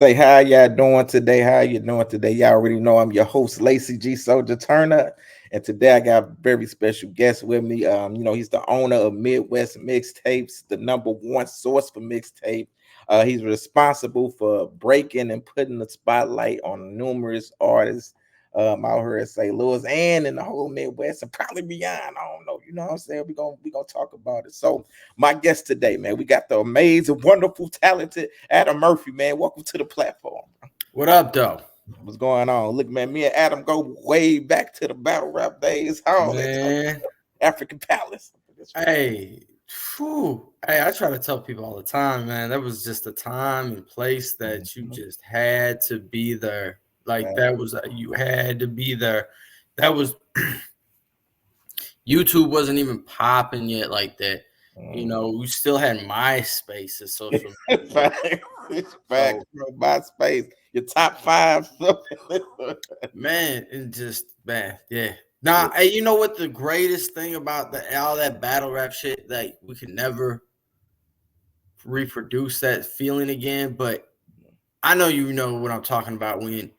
Say how y'all doing today? How you doing today? Y'all already know I'm your host, Lacey G. Souldier Turner, and today I got a very special guest with me. He's the owner of Midwest Mixtapes, the number one source for mixtape. He's responsible for breaking and putting the spotlight on numerous artists out here in St. Louis and in the whole Midwest and probably beyond. I don't know. You know what I'm saying? We're gonna talk about it. So my guest today, man, we got the amazing, wonderful, talented Adam Murphy, man. Welcome to the platform. What up, though? What's going on? Look, man, me and Adam go way back to the battle rap days. All that time. Man, African Palace. hey, hey, I try to tell people all the time, man, that was just a time and place that you just had to be there. Like that was you had to be there. That was YouTube wasn't even popping yet like that. You know, we still had MySpace as social media. Facts, bro. MySpace, your top five. Man, and just man, yeah. Nah, hey, you know what the greatest thing about all that battle rap shit, like we could never reproduce that feeling again, but I know you know what I'm talking about when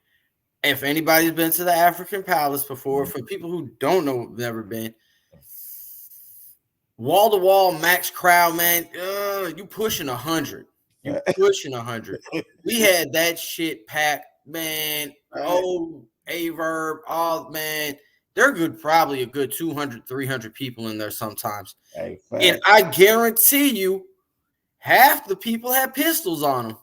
if anybody's been to the African Palace before, for people who don't know, never been, wall to wall max crowd, man, you pushing 100. You pushing 100. We had that shit packed, man. Oh, Averb, all man. They're probably a good 200, 300 people in there sometimes. And I guarantee you, half the people had pistols on them.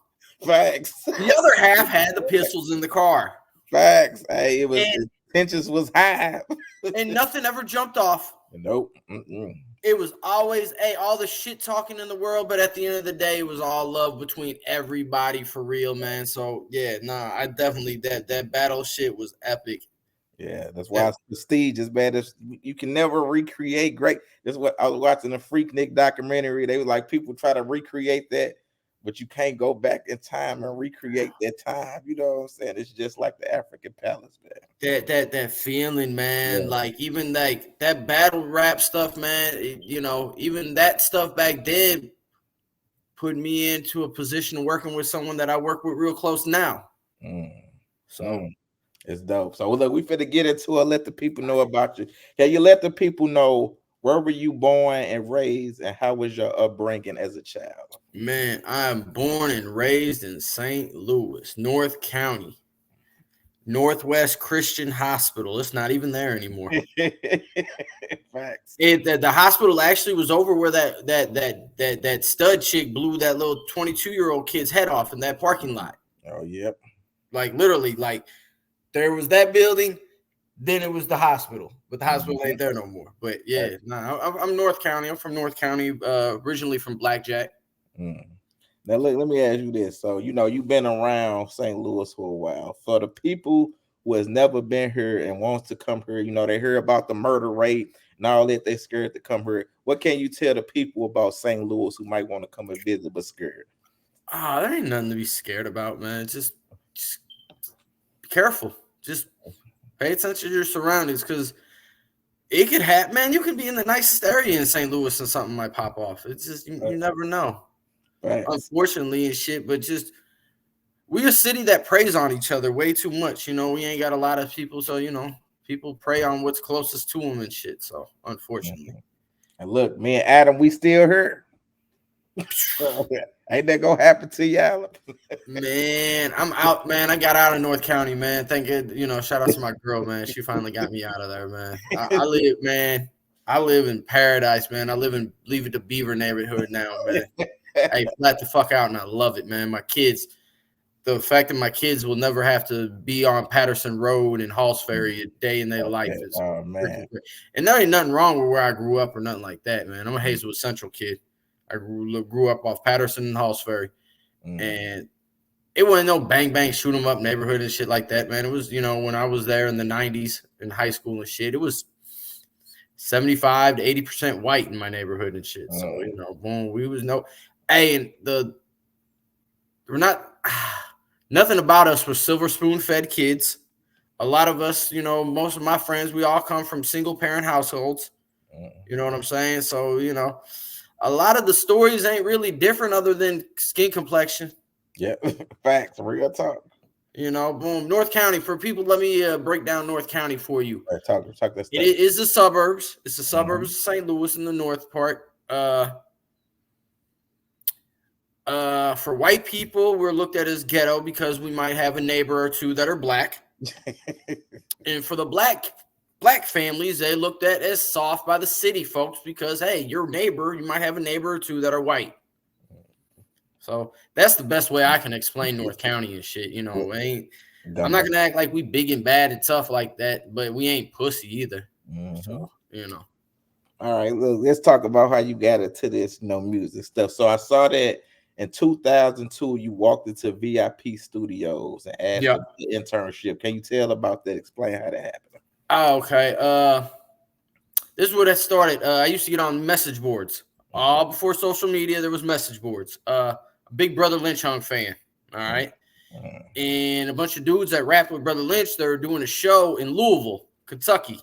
Facts. The other half had the pistols in the car. Facts. Hey, the tensions was high. And nothing ever jumped off. Nope. It was always all the shit talking in the world, but at the end of the day, it was all love between everybody for real, man. So yeah, I definitely that battle shit was epic. Yeah, that's why it's prestigious, man. You can never recreate great. That's what I was watching the Freaknik documentary. They were like, people try to recreate that, but you can't go back in time and recreate that time. You know what I'm saying? It's just like the African Palace, man. That feeling, man. Yeah. Like even like that battle rap stuff, man. Even that stuff back then put me into a position of working with someone that I work with real close now. It's dope. So look, we finna get into it. Let the people know about you. Can you let the people know where were you born and raised, and how was your upbringing as a child? Man, I am born and raised in St. Louis, North County, Northwest Christian Hospital. It's not even there anymore. Facts. The hospital actually was over where that stud chick blew that little 22-year-old kid's head off in that parking lot. Oh, yep. Like literally, like there was that building, then it was the hospital, but the hospital ain't there no more. But yeah, I'm North County. I'm from North County, originally from Blackjack. Now look, let me ask you this. So you've been around St. Louis for a while. For the people who has never been here and wants to come here, they hear about the murder rate and all that, they scared to come here. What can you tell the people about St. Louis who might want to come and visit but scared? There ain't nothing to be scared about, man. Just be careful. Just pay attention to your surroundings, because it could happen, man. You can be in the nicest area in St. Louis and something might pop off. It's just you never know. Right. Unfortunately and shit, but just we're a city that preys on each other way too much. We ain't got a lot of people, so people prey on what's closest to them and shit. So unfortunately, and look, me and Adam, we still here. Ain't that gonna happen to y'all? Man, I'm out, man. I got out of North County, man. Thank you. Shout out to my girl, man. She finally got me out of there, man. I live in paradise, man. I live in Leave It to Beaver neighborhood now, man. Hey, flat the fuck out, and I love it, man. My kids, the fact that my kids will never have to be on Patterson Road and Halls Ferry a day in their life is man. And there ain't nothing wrong with where I grew up or nothing like that, man. I'm a Hazelwood Central kid. I grew up off Patterson and Halls Ferry, and it wasn't no bang bang shoot 'em up neighborhood and shit like that, man. It was when I was there in the 90s in high school and shit, it was 75 to 80% white in my neighborhood and shit. So boom, we was and we're not nothing about us were silver spoon fed kids. A lot of us, most of my friends, we all come from single parent households. You know what I'm saying? So a lot of the stories ain't really different other than skin complexion. Yeah, facts, real talk. You know, boom. North County, for people, let me break down North County for you. Right, talk that It stuff. is the suburbs. It's the Mhm. suburbs of St. Louis in the north part. For white people, we're looked at as ghetto because we might have a neighbor or two that are black. And for the black families, they looked at as soft by the city folks because, hey, your neighbor, you might have a neighbor or two that are white. So that's the best way I can explain North County and shit. You know, I'm not gonna act like we big and bad and tough like that, but we ain't pussy either. Mm-hmm. So, you know. All right, look, let's talk about how you got into this, music stuff. So I saw that in 2002, you walked into VIP Studios and asked Yeah. for the internship. Can you tell about that? Explain how that happened. Oh, okay. This is where that started. I used to get on message boards. All before social media, there was message boards. Big Brother Lynch Hung fan. All right. And a bunch of dudes that rapped with Brother Lynch, they were doing a show in Louisville, Kentucky.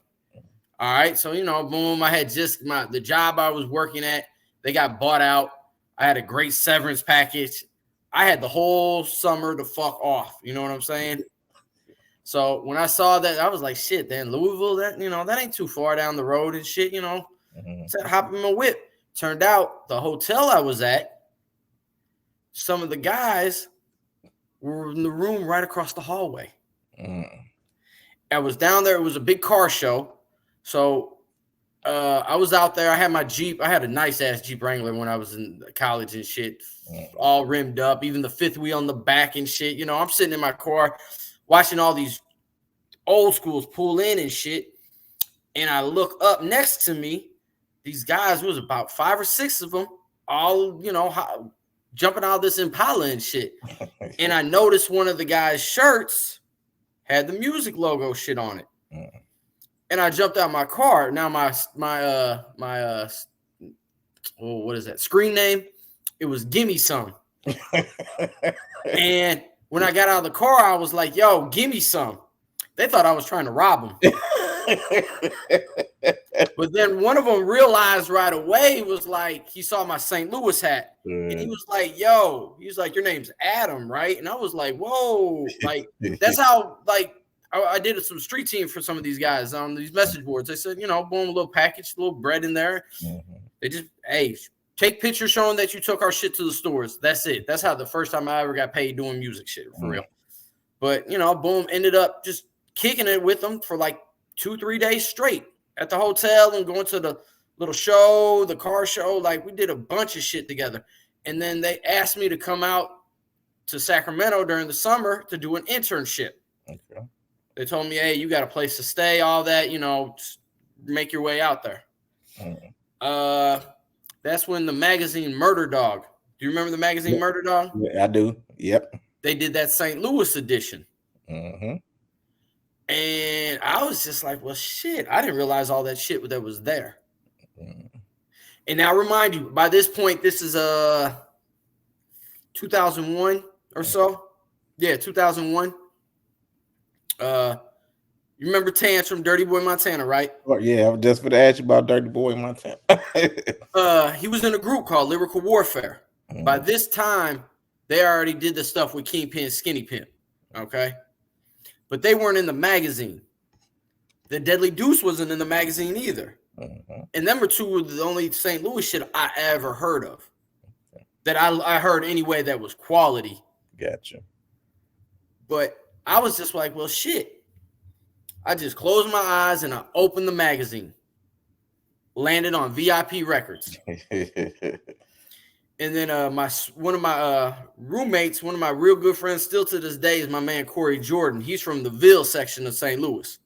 All right. So, boom, I had just the job I was working at, they got bought out. I had a great severance package. I had the whole summer to fuck off. You know what I'm saying? So when I saw that, I was like, shit, then Louisville, that ain't too far down the road and shit, Said, hop in my whip. Turned out the hotel I was at, some of the guys were in the room right across the hallway. I was down there. It was a big car show. So I was out there. I had my Jeep. I had a nice ass Jeep Wrangler when I was in college and shit, all rimmed up, even the fifth wheel on the back and shit. I'm sitting in my car watching all these old schools pull in and shit. And I look up next to me. These guys, was about 5 or 6 of them, all, jumping out of this Impala and shit. And I noticed one of the guys' shirts had the music logo shit on it. And I jumped out my car. Now my what is that? Screen name? It was Gimme Some. And when I got out of the car, I was like, yo, gimme some. They thought I was trying to rob them. But then one of them realized right away, was like, he saw my St. Louis hat. And he was like, yo, he was like, your name's Adam, right? And I was like, whoa. Like, that's how, like, I did some street team for some of these guys on these message boards. They said, boom, a little package, a little bread in there. They just, hey, take pictures showing that you took our shit to the stores. That's it. That's how the first time I ever got paid doing music shit, for real. But, boom, ended up just kicking it with them for like 2-3 days straight at the hotel and going to the little show, the car show. Like, we did a bunch of shit together. And then they asked me to come out to Sacramento during the summer to do an internship. Okay. They told me, hey, you got a place to stay, all that, just make your way out there. That's when the magazine Murder Dog. Do you remember the magazine Murder Dog? Yeah, I do. Yep. They did that St. Louis edition. And I was just like, well, shit, I didn't realize all that shit that was there. And now remind you, by this point, this is 2001 or so. Yeah, 2001. You remember Tantrum, Dirty Boy Montana, right? Oh, yeah, I was just going to ask you about Dirty Boy Montana. He was in a group called Lyrical Warfare. By this time, they already did the stuff with Kingpin, Skinny Pimp, okay? But they weren't in the magazine. The Deadly Deuce wasn't in the magazine either. And them were two of the only St. Louis shit I ever heard of. That I heard anyway that was quality. Gotcha. But I was just like, well, shit. I just closed my eyes and I opened the magazine. Landed on VIP Records. And then one of my roommates, one of my real good friends still to this day, is my man Corey Jordan. He's from the Ville section of St. Louis.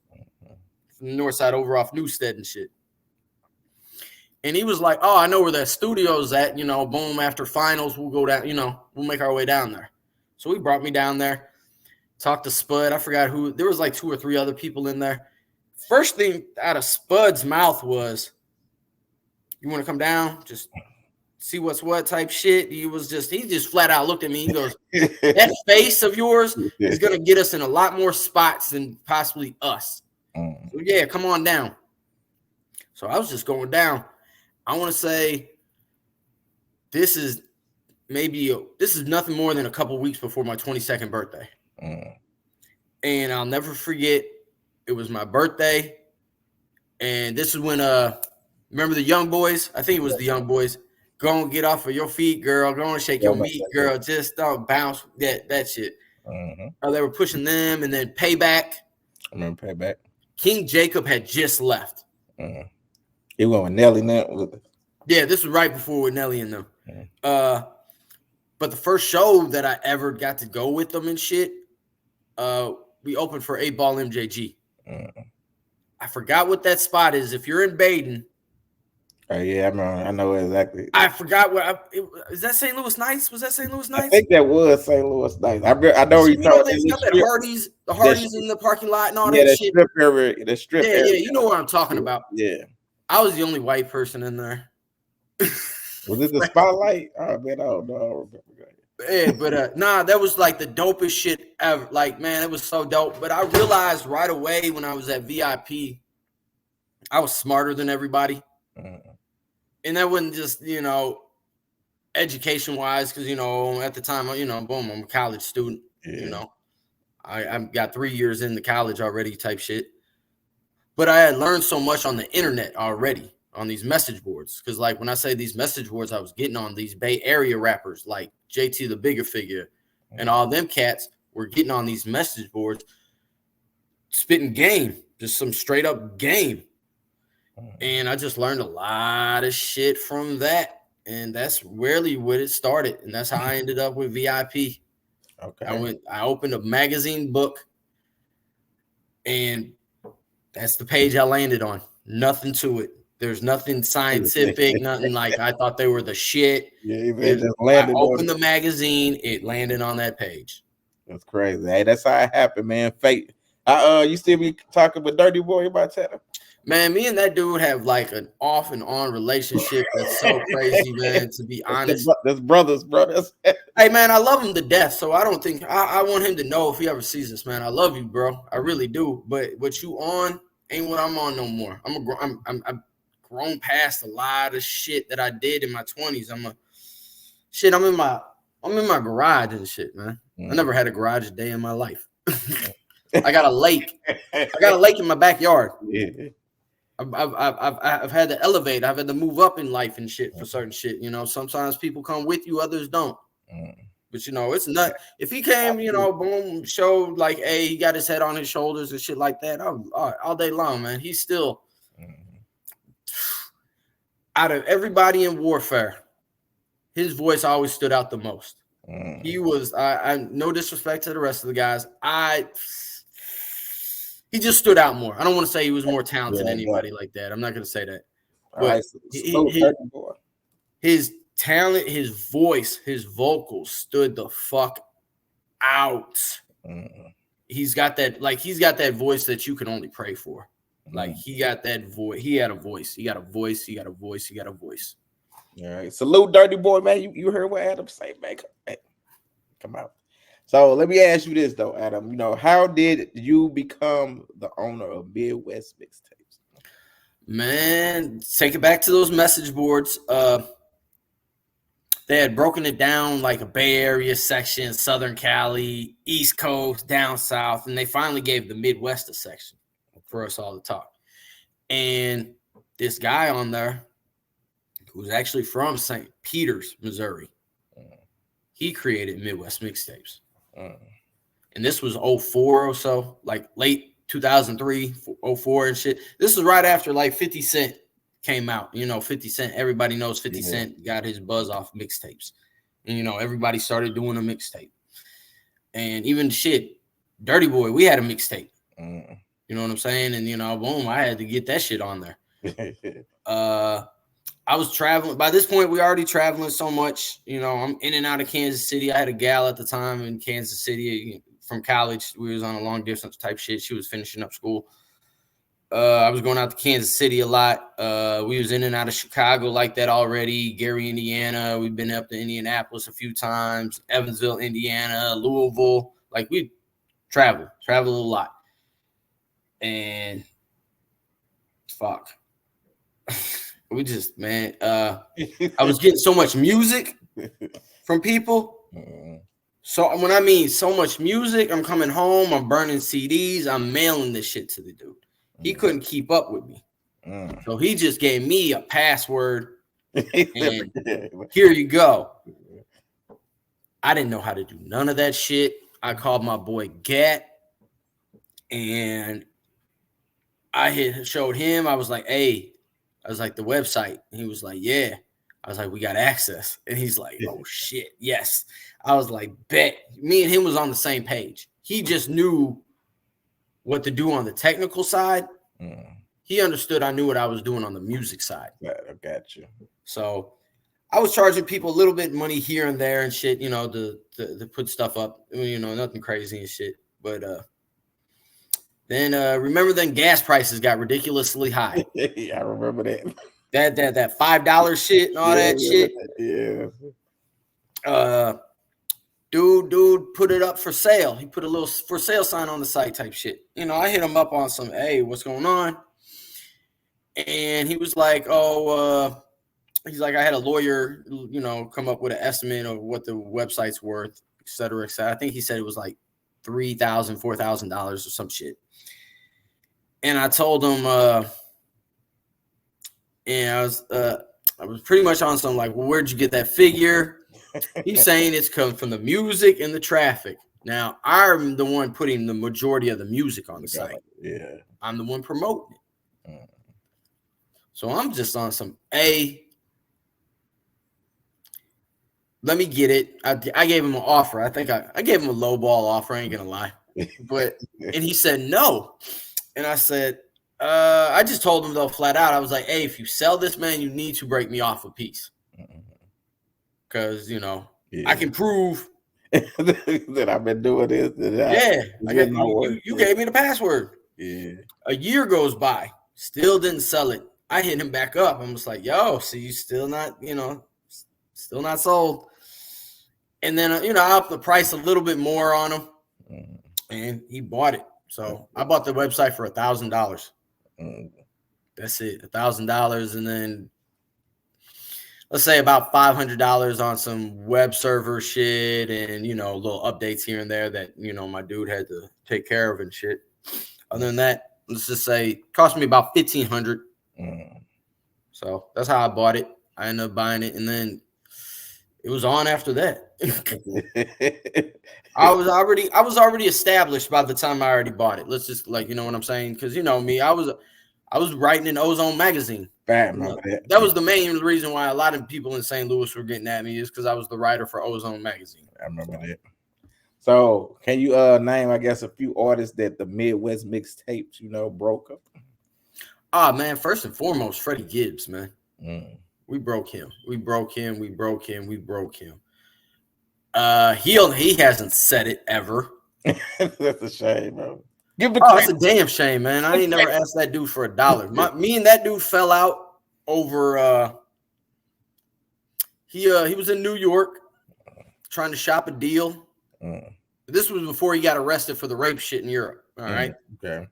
From the north side over off Newstead and shit. And he was like, oh, I know where that studio's at. Boom, after finals, we'll go down, we'll make our way down there. So he brought me down there. Talked to Spud. I forgot who. There was like 2 or 3 other people in there. First thing out of Spud's mouth was, you want to come down? Just see what's what type shit. He just flat out looked at me. He goes, that face of yours is going to get us in a lot more spots than possibly us. So yeah, come on down. So I was just going down. I want to say this is this is nothing more than a couple weeks before my 22nd birthday. And I'll never forget, it was my birthday. And this is when, remember the Young Boys? I think it was the Young Boys. Go and get off of your feet, girl. Go and shake your meat, girl. Just don't bounce that shit. They were pushing them, and then Payback. I remember Payback. King Jacob had just left. It went with Nelly now. Yeah, this was right before with Nelly and them. But the first show that I ever got to go with them and shit, we opened for 8 Ball MJG. I forgot what that spot is. If you're in Baden. Oh, yeah, I know exactly. I forgot is that St. Louis Knights? Was that St. Louis Knights? I think that was St. Louis Knights. I know you know they got that Hardee's in the parking lot and all that shit. Strip area, the strip area. Yeah, you know what I'm talking about. Yeah. I was the only white person in there. Was it the Spotlight? Oh, man, I don't know. I don't remember. Yeah, but nah, that was like the dopest shit ever. Like, man, it was so dope. But I realized right away when I was at VIP, I was smarter than everybody. And that wasn't just, education-wise, because, at the time, boom, I'm a college student, I got 3 years into college already type shit. But I had learned so much on the internet already, on these message boards. Because, like, when I say these message boards, I was getting on these Bay Area rappers like JT the Bigger Figure and all them cats were getting on these message boards, spitting game, just some straight up game. And I just learned a lot of shit from that. And that's really what it started. And that's how I ended up with VIP. Okay. I opened a magazine book, and that's the page I landed on. Nothing to it. There's nothing scientific, nothing like I thought they were the shit. Yeah, I opened the magazine, it landed on that page. That's crazy. Hey, that's how it happened, man. Fate. You still be talking with Dirty Boy about that? Man, me and that dude have like an off and on relationship that's so crazy, man, to be honest. That's brothers. Hey, man, I love him to death, so I don't think I want him to know if he ever sees this, man. I love you, bro. I really do. But what you on ain't what I'm on no more. I'm grown past a lot of shit that I did in my 20s. I'm in my garage and shit, man. I never had a garage a day in my life. I got a lake. I got a lake in my backyard. Yeah. I've had to elevate. I've had to move up in life and shit for certain shit. Sometimes people come with you, others don't. But it's not. If he came, boom, showed like, hey, he got his head on his shoulders and shit like that. All day long, man. He's still out of everybody in warfare. His voice always stood out the most. He was. I no disrespect to the rest of the guys. He just stood out more. I don't want to say he was more talented than anybody like that. I'm not going to say that. But his talent, his voice, his vocals stood the fuck out. He's got that voice that you can only pray for. Like he got that voice. He had a voice. He got a voice. He got a voice. He got a voice. All right. Salute, Dirty Boy, man. You heard what Adam say, man. Come out. So let me ask you this though, Adam. How did you become the owner of Midwest Mixtapes? Man, take it back to those message boards. They had broken it down like a Bay Area section, Southern Cali, East Coast, down south, and they finally gave the Midwest a section for us all to talk. And this guy on there, who's actually from St. Peters, Missouri, he created Midwest Mixtapes. And this was 04 or so, like late 2003, 04 and shit. This was right after like 50 Cent came out. 50 Cent, everybody knows 50 Cent got his buzz off mixtapes. And, everybody started doing a mixtape. And even shit, Dirty Boy, we had a mixtape. You know what I'm saying? And, boom, I had to get that shit on there. I was traveling. By this point, we already traveling so much. I'm in and out of Kansas City. I had a gal at the time in Kansas City from college. We was on a long distance type shit. She was finishing up school. I was going out to Kansas City a lot. We was in and out of Chicago like that already. Gary, Indiana. We've been up to Indianapolis a few times. Evansville, Indiana. Louisville. Like we traveled a lot. And fuck. We just, man, I was getting so much music from people. Mm. So when I mean so much music, I'm coming home, I'm burning CDs, I'm mailing this shit to the dude. He couldn't keep up with me. So he just gave me a password and here you go. I didn't know how to do none of that shit. I called my boy Gat and I showed him. I was like, hey, I was like, the website. And he was like, yeah. I was like, we got access. And he's like, oh shit, yes. I was like, bet. Me and him was on the same page. He just knew what to do on the technical side. He understood I knew what I was doing on the music side. I got you. So I was charging people a little bit of money here and there and shit, to put stuff up, nothing crazy and shit. But then remember then gas prices got ridiculously high. Yeah, I remember that. That $5 shit and all that shit. Yeah. Dude put it up for sale. He put a little for sale sign on the site type shit. I hit him up on some, hey, what's going on? And he was like, he's like, I had a lawyer, come up with an estimate of what the website's worth, et cetera, et cetera. I think he said it was like $3,000, $4,000 or some shit. And I told him, and I was pretty much on some like, well, where'd you get that figure? He's saying it's come from the music and the traffic. Now, I'm the one putting the majority of the music on the site. Yeah. I'm the one promoting it. So I'm just on some, hey, let me get it. I gave him an offer. I think I gave him a low ball offer. I ain't going to lie. And he said no. And I said, I just told him though flat out. I was like, hey, if you sell this, man, you need to break me off a piece. Because, I can prove that I've been doing this. You gave me the password. Yeah. A year goes by. Still didn't sell it. I hit him back up. I'm just like, yo, so you still not, still not sold. And then, I upped the price a little bit more on him. And he bought it. So I bought the website for $1,000. That's it, $1,000. And then let's say about $500 on some web server shit and, little updates here and there that, my dude had to take care of and shit. Other than that, let's just say it cost me about $1,500. So that's how I bought it. I ended up buying it. And then it was on after that. I was already established by the time I already bought it. Let's just what I'm saying? Because me, I was writing in Ozone magazine. That was the main reason why a lot of people in St. Louis were getting at me is because I was the writer for Ozone magazine. I remember that. So can you name, I guess, a few artists that the Midwest Mixtapes, broke up? Man, first and foremost, Freddie Gibbs, man. We broke him. We broke him. He hasn't said it ever. That's a shame, bro. That's a damn shame, man. I ain't never asked that dude for $1. Me and that dude fell out over. He was in New York trying to shop a deal. This was before he got arrested for the rape shit in Europe. All right. Okay.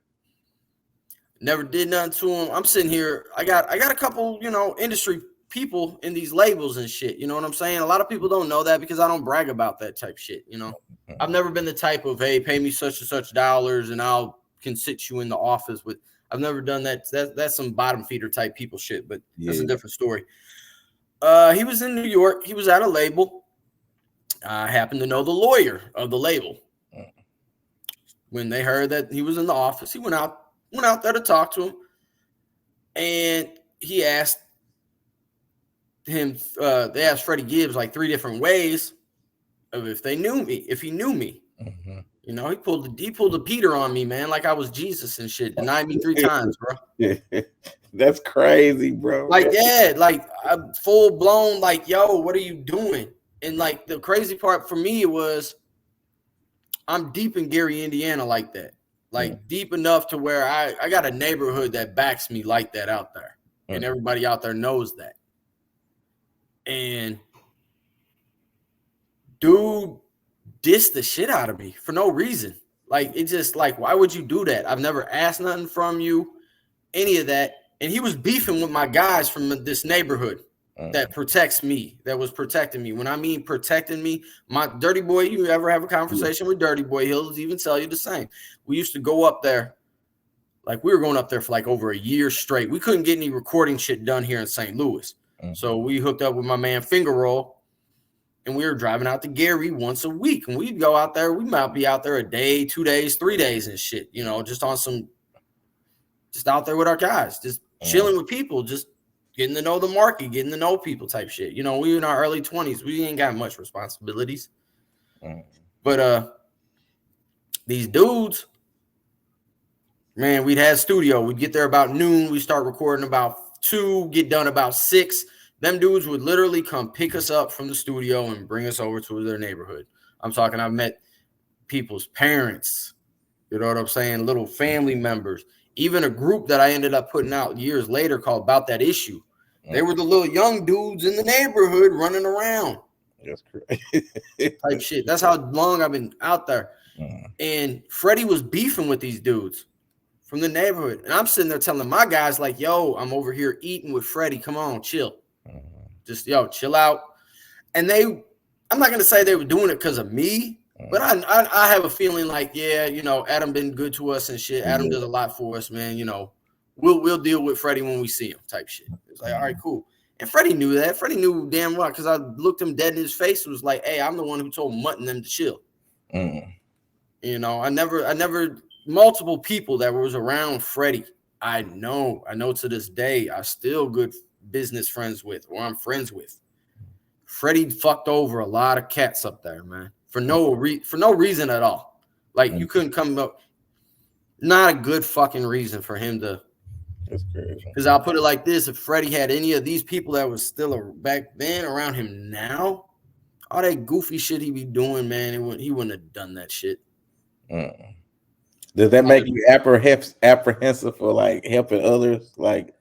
Never did nothing to him. I'm sitting here. I got a couple, industry people in these labels and shit. You know what I'm saying? A lot of people don't know that because I don't brag about that type shit. I've never been the type of, hey, pay me such and such dollars and can sit you in the office with. I've never done that. That's some bottom feeder type people shit, but that's a different story. He was in New York. He was at a label. I happened to know the lawyer of the label. When they heard that he was in the office, he went out there to talk to him, and he asked him. They asked Freddie Gibbs like 3 different ways of if he knew me. He pulled the Peter on me, man, like I was Jesus and shit. Denied me 3 times, bro. That's crazy, bro. I'm full blown, yo, what are you doing? And the crazy part for me was I'm deep in Gary, Indiana, like that. Deep enough to where I got a neighborhood that backs me like that out there. And everybody out there knows that. And dude dissed the shit out of me for no reason. It's just why would you do that? I've never asked nothing from you, any of that. And he was beefing with my guys from this neighborhood. that protects me, that was protecting me. When I mean protecting me, my Dirty Boy, you ever have a conversation with Dirty Boy, he'll even tell you the same. We used to go up there, like we were going up there for like over a year straight. We couldn't get any recording shit done here in St. Louis. So we hooked up with my man Finger Roll, and we were driving out to Gary once a week. And we'd go out there, we might be out there a day, 2 days, 3 days and shit, you know, just on some, just out there with our guys, just chilling with people, just getting to know the market, getting to know people type shit. You know, we in our early 20s. We ain't got much responsibilities. But these dudes, man, we'd have studio. We'd get there about noon. We start recording about 2, get done about 6. Them dudes would literally come pick us up from the studio and bring us over to their neighborhood. I'm talking, I've met people's parents, you know what I'm saying? Little family members, even a group that I ended up putting out years later called About That Issue. They were the little young dudes in the neighborhood running around. That's crazy. Type shit. That's how long I've been out there. And Freddie was beefing with these dudes from the neighborhood. And I'm sitting there telling my guys, like, yo, I'm over here eating with Freddie. Come on, chill. Just, yo, chill out. And they, I'm not going to say they were doing it because of me, but I have a feeling like, yeah, you know, Adam been good to us and shit. Adam does a lot for us, man. You know, we'll deal with Freddie when we see him type shit. It's like, all right, cool. And Freddie knew that. Freddie knew damn well, because I looked him dead in his face. It was like, hey, I'm the one who told Mutt and them to chill. You know, I never, multiple people that was around Freddie, I know to this day, I still good business friends with, or I'm friends with. Freddie fucked over a lot of cats up there, man, for no reason at all. Like, you couldn't come up, not a good fucking reason for him to. That's crazy. Because I'll put it like this: if Freddie had any of these people that was still back then around him now, all that goofy shit he be doing, man, he wouldn't have done that shit. Does that make you apprehensive for like helping others, like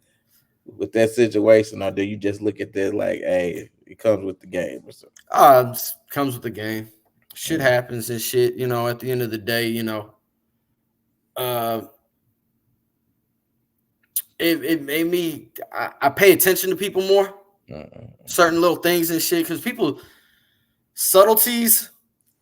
with that situation, or do you just look at that like, hey, it comes with the game or something? It comes with the game. Shit happens and shit. You know, at the end of the day, you know, it made me. I pay attention to people more, certain little things and shit, because people subtleties.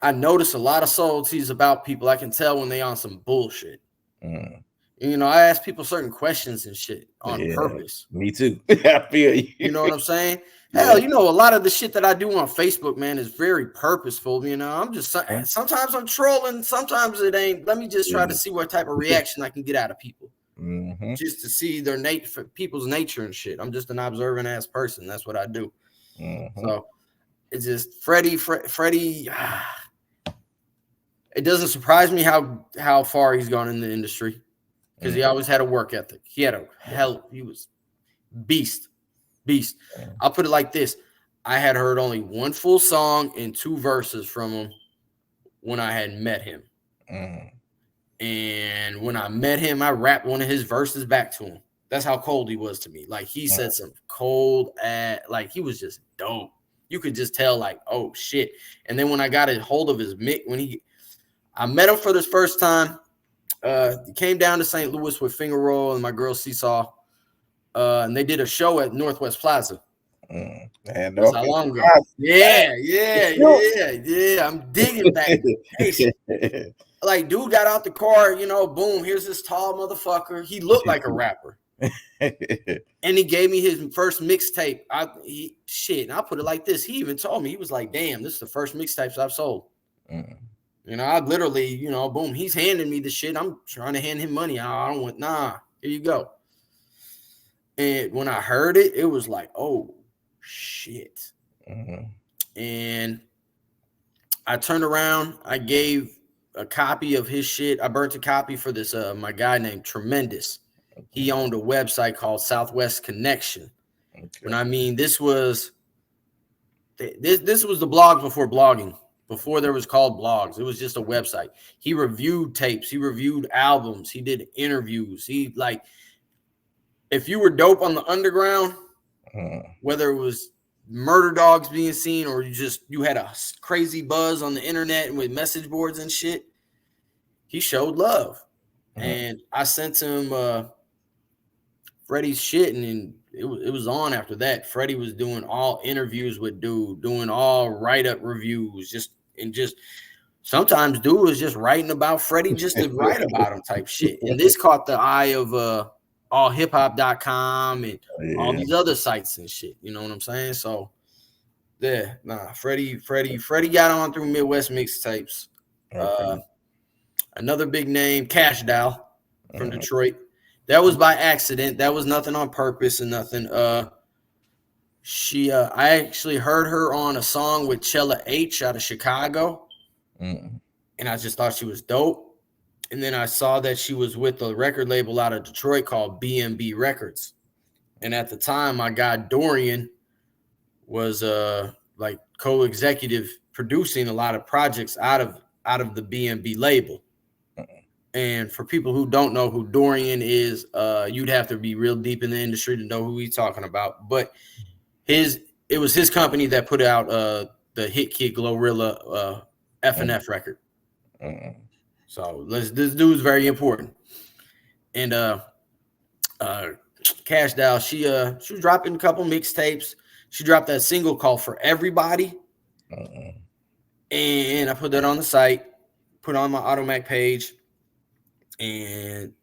I notice a lot of subtleties about people. I can tell when they on some bullshit. You know, I ask people certain questions and shit on purpose. Me too. I feel you. You know what I'm saying? Hell, you know, a lot of the shit that I do on Facebook, man, is very purposeful. You know, I'm just, sometimes I'm trolling, sometimes it ain't. Let me just try to see what type of reaction I can get out of people. Just to see their people's nature and shit. I'm just an observant ass person. That's what I do. So it's just Freddie. It doesn't surprise me how far he's gone in the industry, because he always had a work ethic. He had he was beast. I'll put it like this: I had heard only one full song and 2 verses from him when I had met him. And when I met him, I rapped one of his verses back to him. That's how cold he was to me. Like, he said some cold like, he was just dope. You could just tell, like, oh shit. And then when I got a hold of his mic, I met him for this first time. He came down to St. Louis with Finger Roll and my girl Seesaw. And they did a show at Northwest Plaza. And that's how long ago. Yeah. I'm digging back. Like, dude got out the car, you know, boom, here's this tall motherfucker. He looked like a rapper. And he gave me his first mixtape. And I'll put it like this. He even told me, he was like, damn, this is the first mixtapes I've sold. You know, I literally, you know, boom, he's handing me the shit. I'm trying to hand him money. I don't want, here you go. And when I heard it, it was like, oh, shit. And I turned around. I gave a copy of his shit. I burnt a copy for this, my guy named Tremendous. He owned a website called Southwest Connection. And I mean, this was the blog before blogging. Before there was called blogs, it was just a website. He reviewed tapes. He reviewed albums. He did interviews. If you were dope on the underground, whether it was murder dogs being seen or you had a crazy buzz on the internet and with message boards and shit, he showed love. And I sent him Freddie's shit, and it was on after that. Freddie was doing all interviews with dude, doing all write-up reviews, just sometimes dude was just writing about Freddie just to write about him type shit. And this caught the eye of allhiphop.com and all these other sites and shit. You know what I'm saying? So yeah, Freddie got on through Midwest Mixtapes. Okay. Another big name, Cash Doll from Detroit. That was by accident. That was nothing on purpose and nothing. I actually heard her on a song with Chella H out of Chicago. And I just thought she was dope. And then I saw that she was with a record label out of Detroit called B&B Records. And at the time, my guy Dorian was like co-executive producing a lot of projects out of the B&B label. And for people who don't know who Dorian is, you'd have to be real deep in the industry to know who he's talking about. But it was his company that put out the hit kid Glorilla F&F record. So this dude's very important. And Cash Doll, she was dropping a couple mixtapes. She dropped that single called For Everybody. And I put that on the site, put on my Automac page. And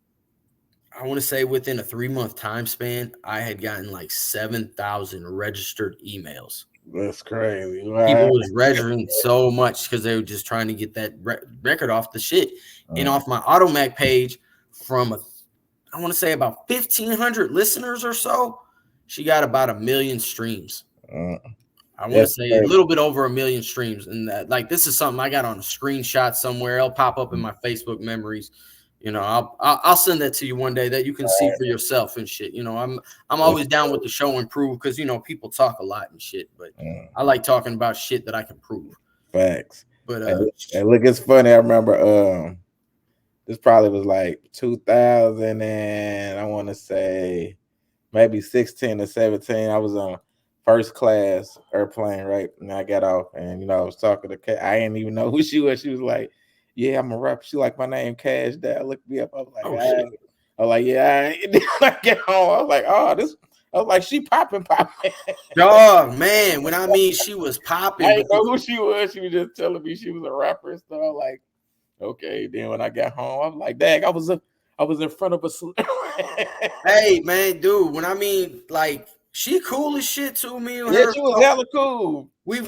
I want to say within a 3-month time span, I had gotten like 7,000 registered emails. That's crazy. Wow. People was registering so much because they were just trying to get that record off the shit. And off my Automac page from, I want to say about 1,500 listeners or so, she got about 1 million streams. I want to say a little bit over 1 million streams. And that, like, this is something I got on a screenshot somewhere. It'll pop up in my Facebook memories. You know, I'll send that to you one day that you can see for yourself and shit. You know, I'm always down with the show and prove because, you know, people talk a lot and shit, but I like talking about shit that I can prove. Facts. But and look, it's funny. I remember this probably was like 2000 and I want to say maybe 16 or 17. I was on first class airplane, right? And I got off and, you know, I was talking to Kat. I didn't even know who she was. She was like, yeah, I'm a rapper. She like my name, Cash Doll. Look me up. I was like, I was like, yeah. And then I get home, I was like, I was like, she popping. Dog, man. When I mean she was popping, I didn't know who she was. She was just telling me she was a rapper and stuff. I was like, okay. Then when I got home, I was like, dang, I was in front of a. Hey, man, dude. When I mean, like, she cool as shit too. Me and yeah, her. she was hella cool. We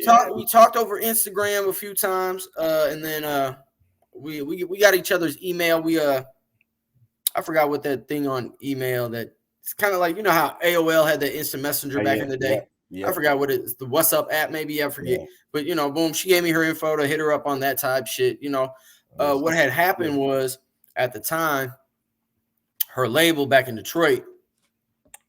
talked over Instagram a few times, and then we got each other's email. I forgot what that thing on email that it's kind of like, you know how AOL had the instant messenger back in the day. Yeah. I forgot what it's the WhatsApp app, maybe I forget. Yeah. But you know, boom, she gave me her info to hit her up on that type shit. You know, what had happened was at the time, her label back in Detroit,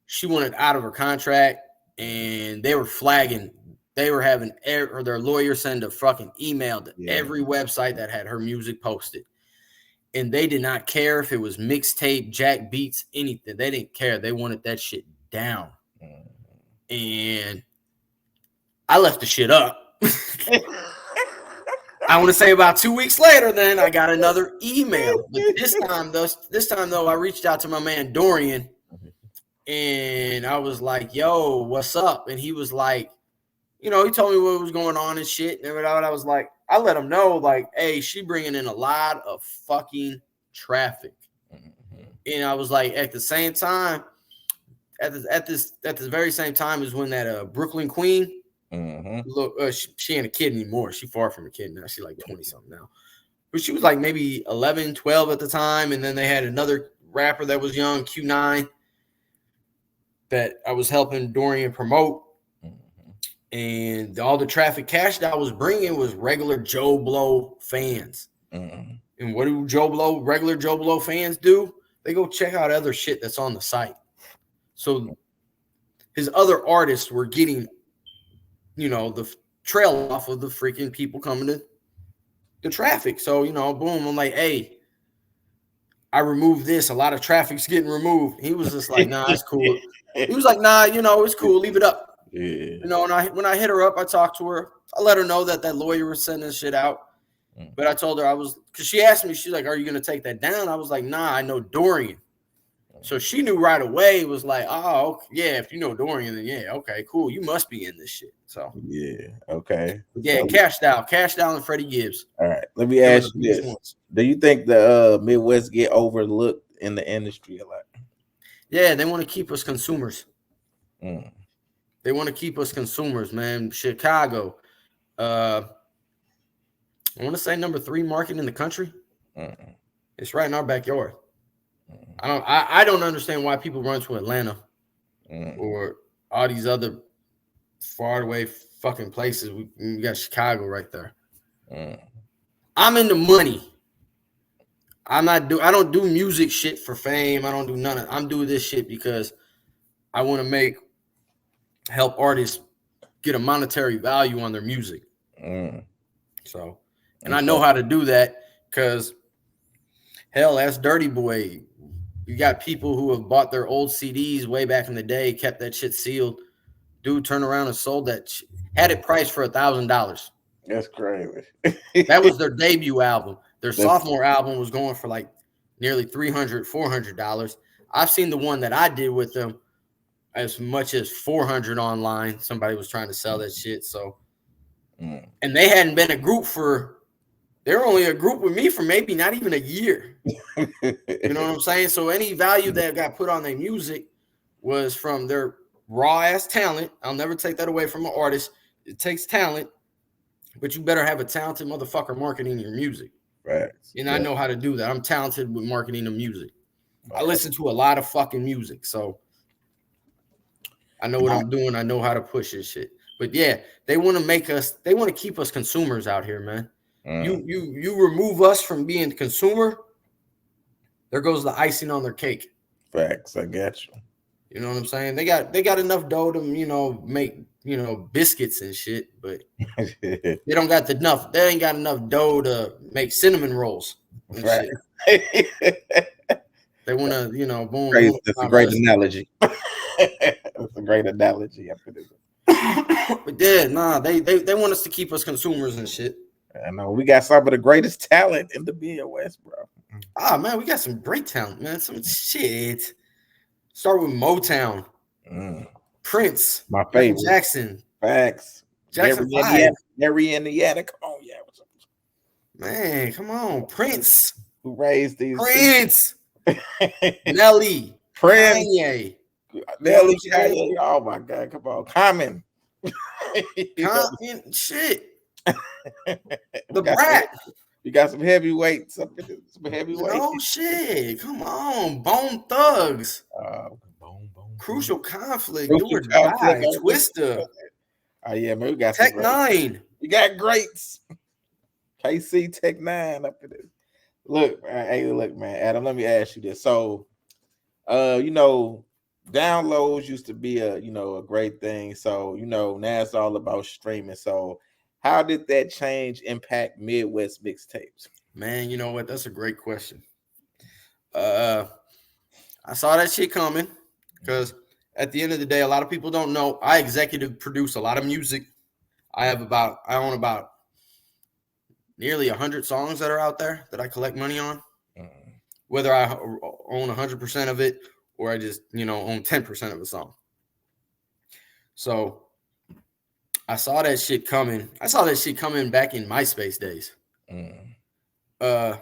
she wanted out of her contract, and they were flagging. They were having their lawyer send a fucking email to every website that had her music posted. And they did not care if it was mixtape, Jack Beats, anything. They didn't care. They wanted that shit down. And I left the shit up. I want to say about 2 weeks later, then I got another email. But this time though, I reached out to my man Dorian. And I was like, yo, what's up? And he was like, you know, he told me what was going on and shit. And I was like, I let him know, like, hey, she bringing in a lot of fucking traffic. And I was like, at the same time, at this very same time is when that Brooklyn Queen, look, she ain't a kid anymore. She far from a kid now. She's like 20 something now. But she was like maybe 11, 12 at the time. And then they had another rapper that was young, Q9, that I was helping Dorian promote. And all the traffic Cash Doll was bringing was regular Joe Blow fans. And what do regular Joe Blow fans do? They go check out other shit that's on the site. So his other artists were getting, you know, the trail off of the freaking people coming to the traffic. So, you know, boom, I'm like, hey, I removed this. A lot of traffic's getting removed. He was just like, nah, it's cool. He was like, nah, you know, it's cool. Leave it up. Yeah. You know, and when I hit her up, I talked to her. I let her know that lawyer was sending shit out. But I told her because she asked me, she's like, are you going to take that down? I was like, nah, I know Dorian. So she knew right away, was like, oh, yeah, if you know Dorian, then yeah, okay, cool. You must be in this shit. So Yeah. Okay. yeah, So Cash Doll and Freddie Gibbs. all right. Let me Them are the ask you biggest this. ones. Do you think the Midwest get overlooked in the industry a lot? Yeah, they want to keep us consumers. Mm, They want to keep us consumers, man. Chicago. I want to say number 3 market in the country. mm, It's right in our backyard. mm, I don't understand why people run to Atlanta mm, or all these other far away fucking places. We got Chicago right there. mm. I'm in the money. I don't do music shit for fame. I don't do none of I'm doing this shit because I want to help artists get a monetary value on their music. Mm. So, and I know Okay. how to do that because hell, that's Dirty Boy. You got people who have bought their old CDs way back in the day, kept that shit sealed. Dude turned around and sold that had it priced for $1,000. That's crazy. That was their debut album. Their That's sophomore album was going for like nearly $300, $400. I've seen the one that I did with them as much as 400 online. Somebody was trying to sell that shit. So, mm. and they hadn't been a group they're only a group with me for maybe not even a year. You know what I'm saying? So any value that got put on their music was from their raw ass talent. I'll never take that away from an artist. It takes talent, but you better have a talented motherfucker marketing your music. Facts. And I know how to do that. I'm talented with marketing the music. I Right. listen to a lot of fucking music, so I know what I'm doing. I know how to push this shit. But yeah, they want to keep us consumers out here, man. Mm. You remove us from being consumer, there goes the icing on their cake. Facts. I got you. You know what I'm saying? They got enough dough to, make, biscuits and shit, but they ain't got enough dough to make cinnamon rolls and Facts. shit. They want to, boom, Great. boom. That's a great analogy. That's a great analogy. But yeah, nah, they want us to keep us consumers and shit. I know we got some of the greatest talent in the Midwest, bro. Ah, man, we got some great talent, man. Some shit. Start with Motown, Mm. Prince, My Michael favorite. Jackson, Facts. Jackson Gary 5. Indiana. Gary Indiana. Come on, yeah. Man, come on, Prince, Who raised these Prince, people? Nelly, Prince. Kanye. Nelly. Kanye. Oh my God. Come on. Common. Shit. We The got Brat. you got some heavyweights. Some heavyweights. Shit. Come on. Bone Thugs. Boom. Crucial Conflict. Do Crucial or conflict. Die. Twister. Oh yeah, man. We got Tech some. 9. We got greats. KC Tech 9 up in this. Look, hey, look, man, Adam. Let me ask you this. So, downloads used to be a great thing. So, now it's all about streaming. So, how did that change impact Midwest mixtapes? Man, you know what? That's a great question. I saw that shit coming because at the end of the day, a lot of people don't know I executive produce a lot of music. I own about nearly 100 songs that are out there that I collect money on. Whether I own 100% of it or I just, own 10% of a song. So I saw that shit coming. I saw that shit coming back in MySpace days. I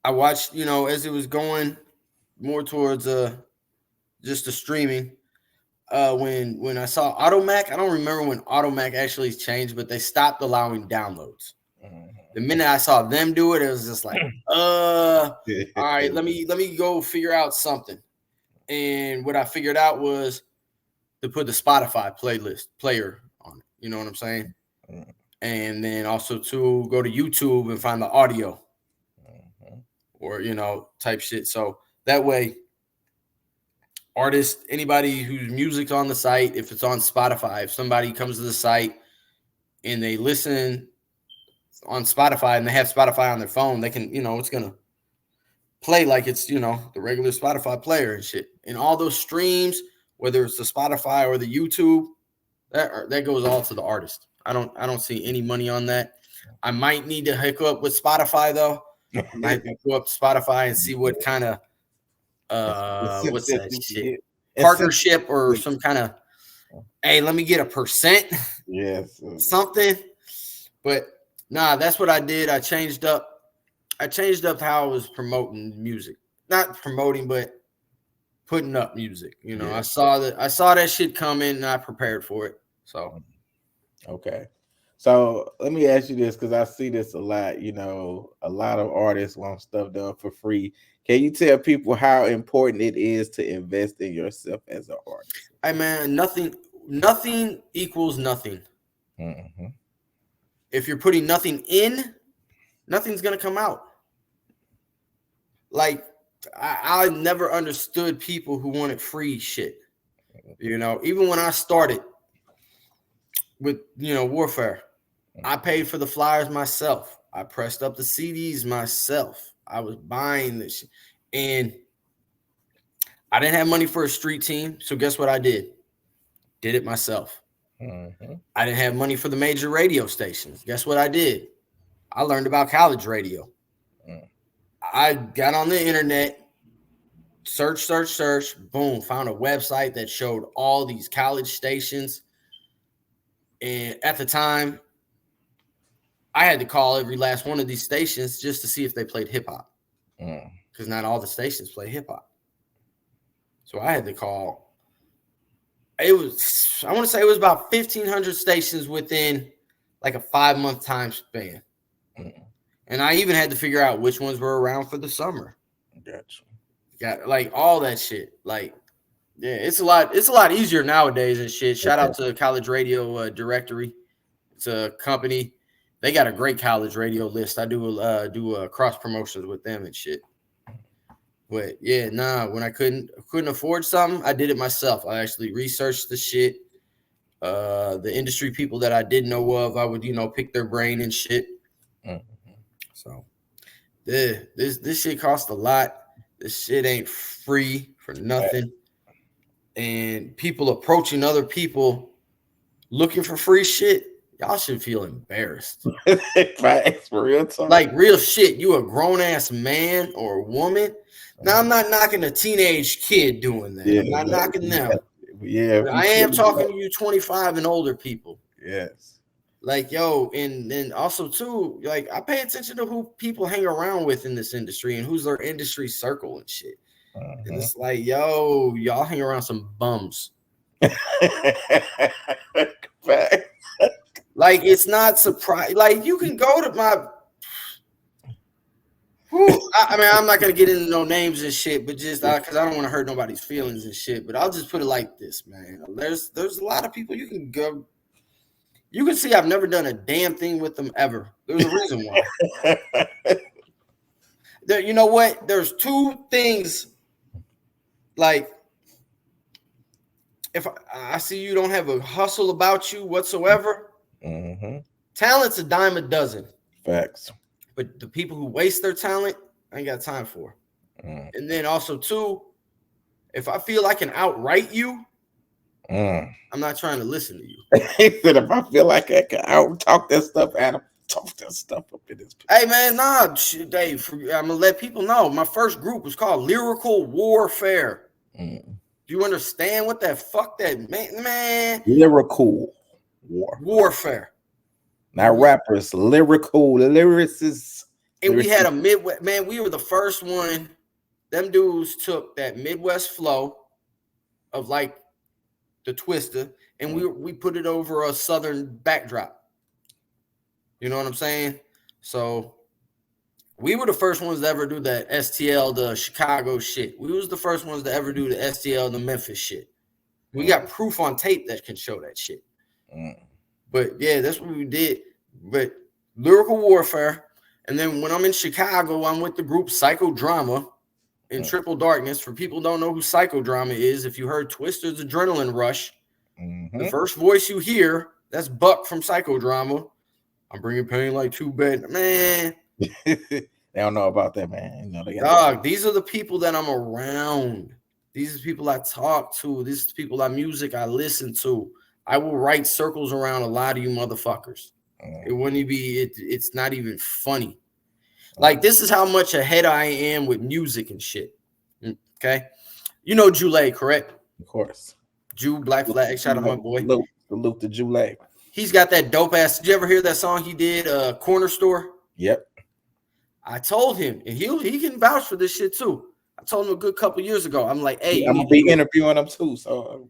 watched, as it was going more towards just the streaming. When I saw Automac, I don't remember when Automac actually changed, but they stopped allowing downloads. The minute I saw them do it, it was just like, all right, let me go figure out something. And what I figured out was to put the Spotify player on it. You know what I'm saying? And then also to go to YouTube and find the audio or, type shit. So that way, artists, anybody whose music's on the site, if it's on Spotify, if somebody comes to the site and they listen on Spotify and they have Spotify on their phone, they can, it's going to play like it's, the regular Spotify player and shit. And all those streams, whether it's the Spotify or the YouTube, that goes all to the artist. I don't see any money on that. I might need to hook up with Spotify though. I might go up to Spotify and see what kind of what's that that you can shit? get. Partnership or some kind of, hey, let me get a percent. Yes. Something. But nah, that's what I did. I changed up how I was promoting music. Not promoting, but putting up music. You know, Yeah. I saw that shit coming and I prepared for it. So Okay. So let me ask you this, because I see this a lot. You know, a lot of artists want stuff done for free. Can you tell people how important it is to invest in yourself as an artist? hey man, nothing equals nothing. Mm-hmm. If you're putting nothing in, nothing's gonna come out. Like I never understood people who wanted free shit. You know, even when I started with Warfare, I paid for the flyers myself. I pressed up the CDs myself. I was buying this shit. And I didn't have money for a street team. So guess what I did? Did it myself. Mm-hmm. I didn't have money for the major radio stations. Guess what I did? I learned about college radio. Mm. I got on the internet, search, boom, found a website that showed all these college stations. And at the time, I had to call every last one of these stations just to see if they played hip hop. Because not all the stations play hip hop. So I had to call. I want to say it was about 1,500 stations within like a 5-month time span. And I even had to figure out which ones were around for the summer. Gotcha. Got like all that shit. Like, yeah, it's a lot easier nowadays and shit. Shout out to College Radio Directory. It's a company. They got a great college radio list. I do cross promotions with them and shit. But yeah, when I couldn't afford something, I did it myself. I actually researched the shit. The industry people that I didn't know of, I would, pick their brain and shit. Mm-hmm. So yeah, this shit costs a lot. This shit ain't free for nothing. And people approaching other people looking for free shit, y'all should feel embarrassed. For real talk. Like real shit. You a grown ass man or a woman. Now I'm not knocking a teenage kid doing that. I'm not knocking them. Yeah, but I am talking to you 25 and older people. Yes. Like, yo, and then also too, like I pay attention to who people hang around with in this industry and who's their industry circle and shit. And it's like, yo, y'all hang around some bums. Like, it's not surprising. Like, you can go to my. I mean, I'm not gonna get into no names and shit, but just because I don't want to hurt nobody's feelings and shit. But I'll just put it like this, man. There's a lot of people you can go. You can see I've never done a damn thing with them ever. There's a reason why. You know what? There's two things. Like, if I see you don't have a hustle about you whatsoever, talent's a dime a dozen. Facts. But the people who waste their talent, I ain't got time for. And then also, too, if I feel I can outright you, I'm not trying to listen to you. He said, if I feel like I can out talk that stuff, Adam, talk that stuff up in this. Hey, man, nah, Dave, I'm going to let people know. My first group was called Lyrical Warfare. Do you understand what the fuck that man? Lyrical Warfare. Not rappers, lyrical lyricists. And we had a Midwest, man, we were the first one. Them dudes took that Midwest flow of like the Twister, and we put it over a Southern backdrop. You know what I'm saying? So we were the first ones to ever do that STL, the Chicago shit. We was the first ones to ever do the STL, the Memphis shit. We got proof on tape that can show that shit. But yeah, that's what we did. But Lyrical Warfare. And then when I'm in Chicago, I'm with the group Psychodrama in Triple Darkness. For people who don't know who Psychodrama is, if you heard Twister's Adrenaline Rush, the first voice you hear, that's Buck from Psychodrama. I'm bringing pain like 2 bad. Man. They don't know about that, man. You know, they Dog, these are the people that I'm around. These are the people I talk to. These are the people music I listen to. I will write circles around a lot of you motherfuckers. It wouldn't be. It's not even funny. Like, this is how much ahead I am with music and shit. Okay. You know Jule, correct? Of course. Jew, Black Flag. Shout out my boy. Salute to Jule. He's got that dope ass. Did you ever hear that song he did, Corner Store? Yep. I told him, and he can vouch for this shit too. I told him a good couple years ago. I'm like, hey, I'm gonna be interviewing him too. So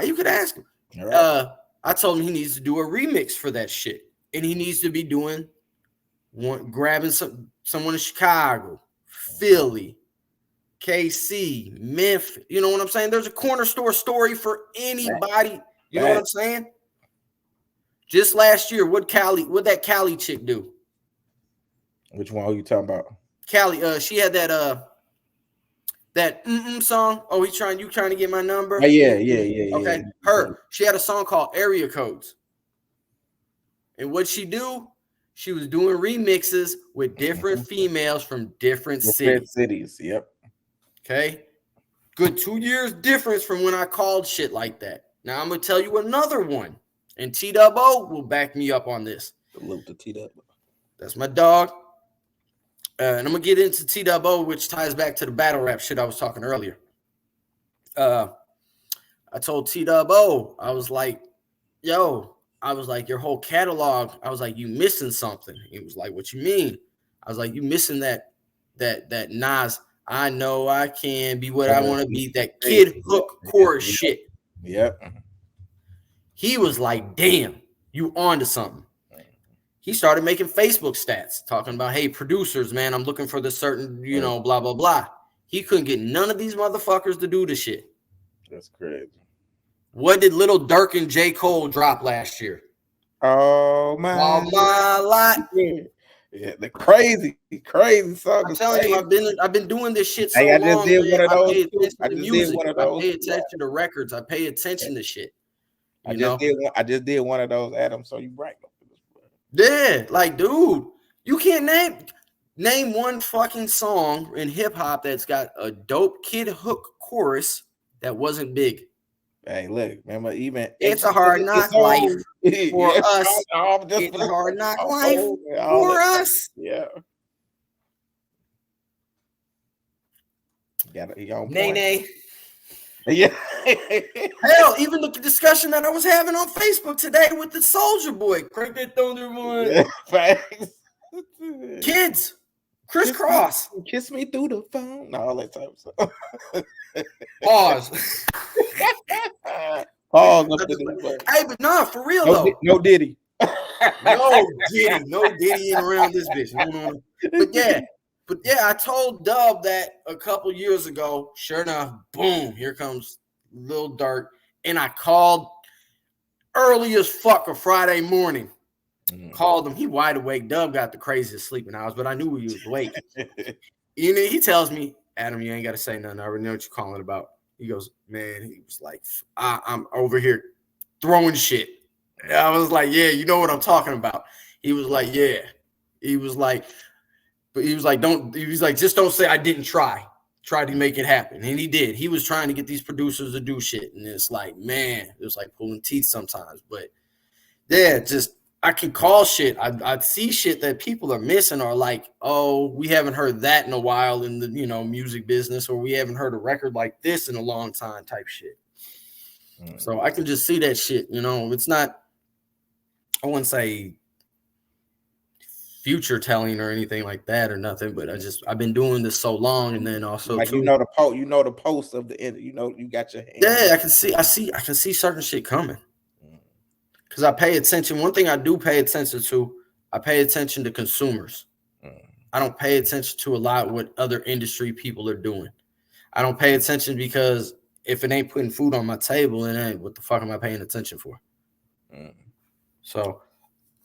you could ask him. Right. I told him he needs to do a remix for that shit. And he needs to be grabbing someone in Chicago, Philly, KC, Memphis. You know what I'm saying? There's a corner store story for anybody. You know what I'm saying? Just last year, what that Cali chick do? Which one are you talking about? Cali, she had that song. Oh, you trying to get my number? Oh, yeah. Okay. She had a song called Area Codes. And what she do? She was doing remixes with different females from different cities. Yep. Okay. Good 2 years difference from when I called shit like that. Now I'm gonna tell you another one. And T-Dubbo will back me up on this. Salute to T-Dubbo. That's my dog. And I'm gonna get into T-Dubbo, which ties back to the battle rap shit I was talking earlier. I told T-Dubbo, I was like, your whole catalog. I was like, you missing something. He was like, what you mean? I was like, you missing that Nas, I know I can be what I want to be, that kid hook chorus shit. Yep. He was like, damn, you on to something. He started making Facebook stats talking about, hey, producers, man, I'm looking for the certain, blah, blah, blah. He couldn't get none of these motherfuckers to do the shit. That's crazy. What did Lil Durk and J. Cole drop last year? Oh, man. All my life. Yeah, the crazy song. I'm telling you, I've been doing this shit so long. I just did one of those. I pay attention to records. I pay attention to shit. I just did one of those, Adam. So you right. Yeah, like, dude, you can't name one fucking song in hip hop that's got a dope kid hook chorus that wasn't big. Hey, look, remember, even it's a hard knock life for us. It's a hard knock life for us. Yeah. Got it. Nay. Yeah. Hell, even the discussion that I was having on Facebook today with the Souldier boy, crank that thunder boy. Kids, crisscross. Kiss me through the phone. All that type of stuff. Pause. Pause. Hey, but nah, for real though. No Diddy. No Diddy around this bitch. No. But yeah, I told Dub that a couple years ago. Sure enough, boom, here comes Lil Durk. And I called early as fuck a Friday morning. Called him. He wide awake. Dub got the craziest sleeping hours, but I knew he was awake. He tells me, Adam, you ain't got to say nothing. I already know what you're calling about. He goes, man, he was like, I'm over here throwing shit. And I was like, yeah, you know what I'm talking about. He was like, yeah. He was like, just don't say I didn't try. Try to make it happen. And he did. He was trying to get these producers to do shit. And it's like, man, it was like pulling teeth sometimes. But yeah, just I can call shit. I see shit that people are missing, or like, oh, we haven't heard that in a while in the music business, or we haven't heard a record like this in a long time type shit. So I can just see that shit. It's not, I wouldn't say future telling or anything like that or nothing, but I've been doing this so long, and then also like the post of the end, you got your hand. Yeah, I can see certain shit coming. Because I pay attention. One thing I do pay attention to, I pay attention to consumers. I don't pay attention to a lot what other industry people are doing. I don't pay attention because if it ain't putting food on my table, it ain't, what the fuck am I paying attention for? So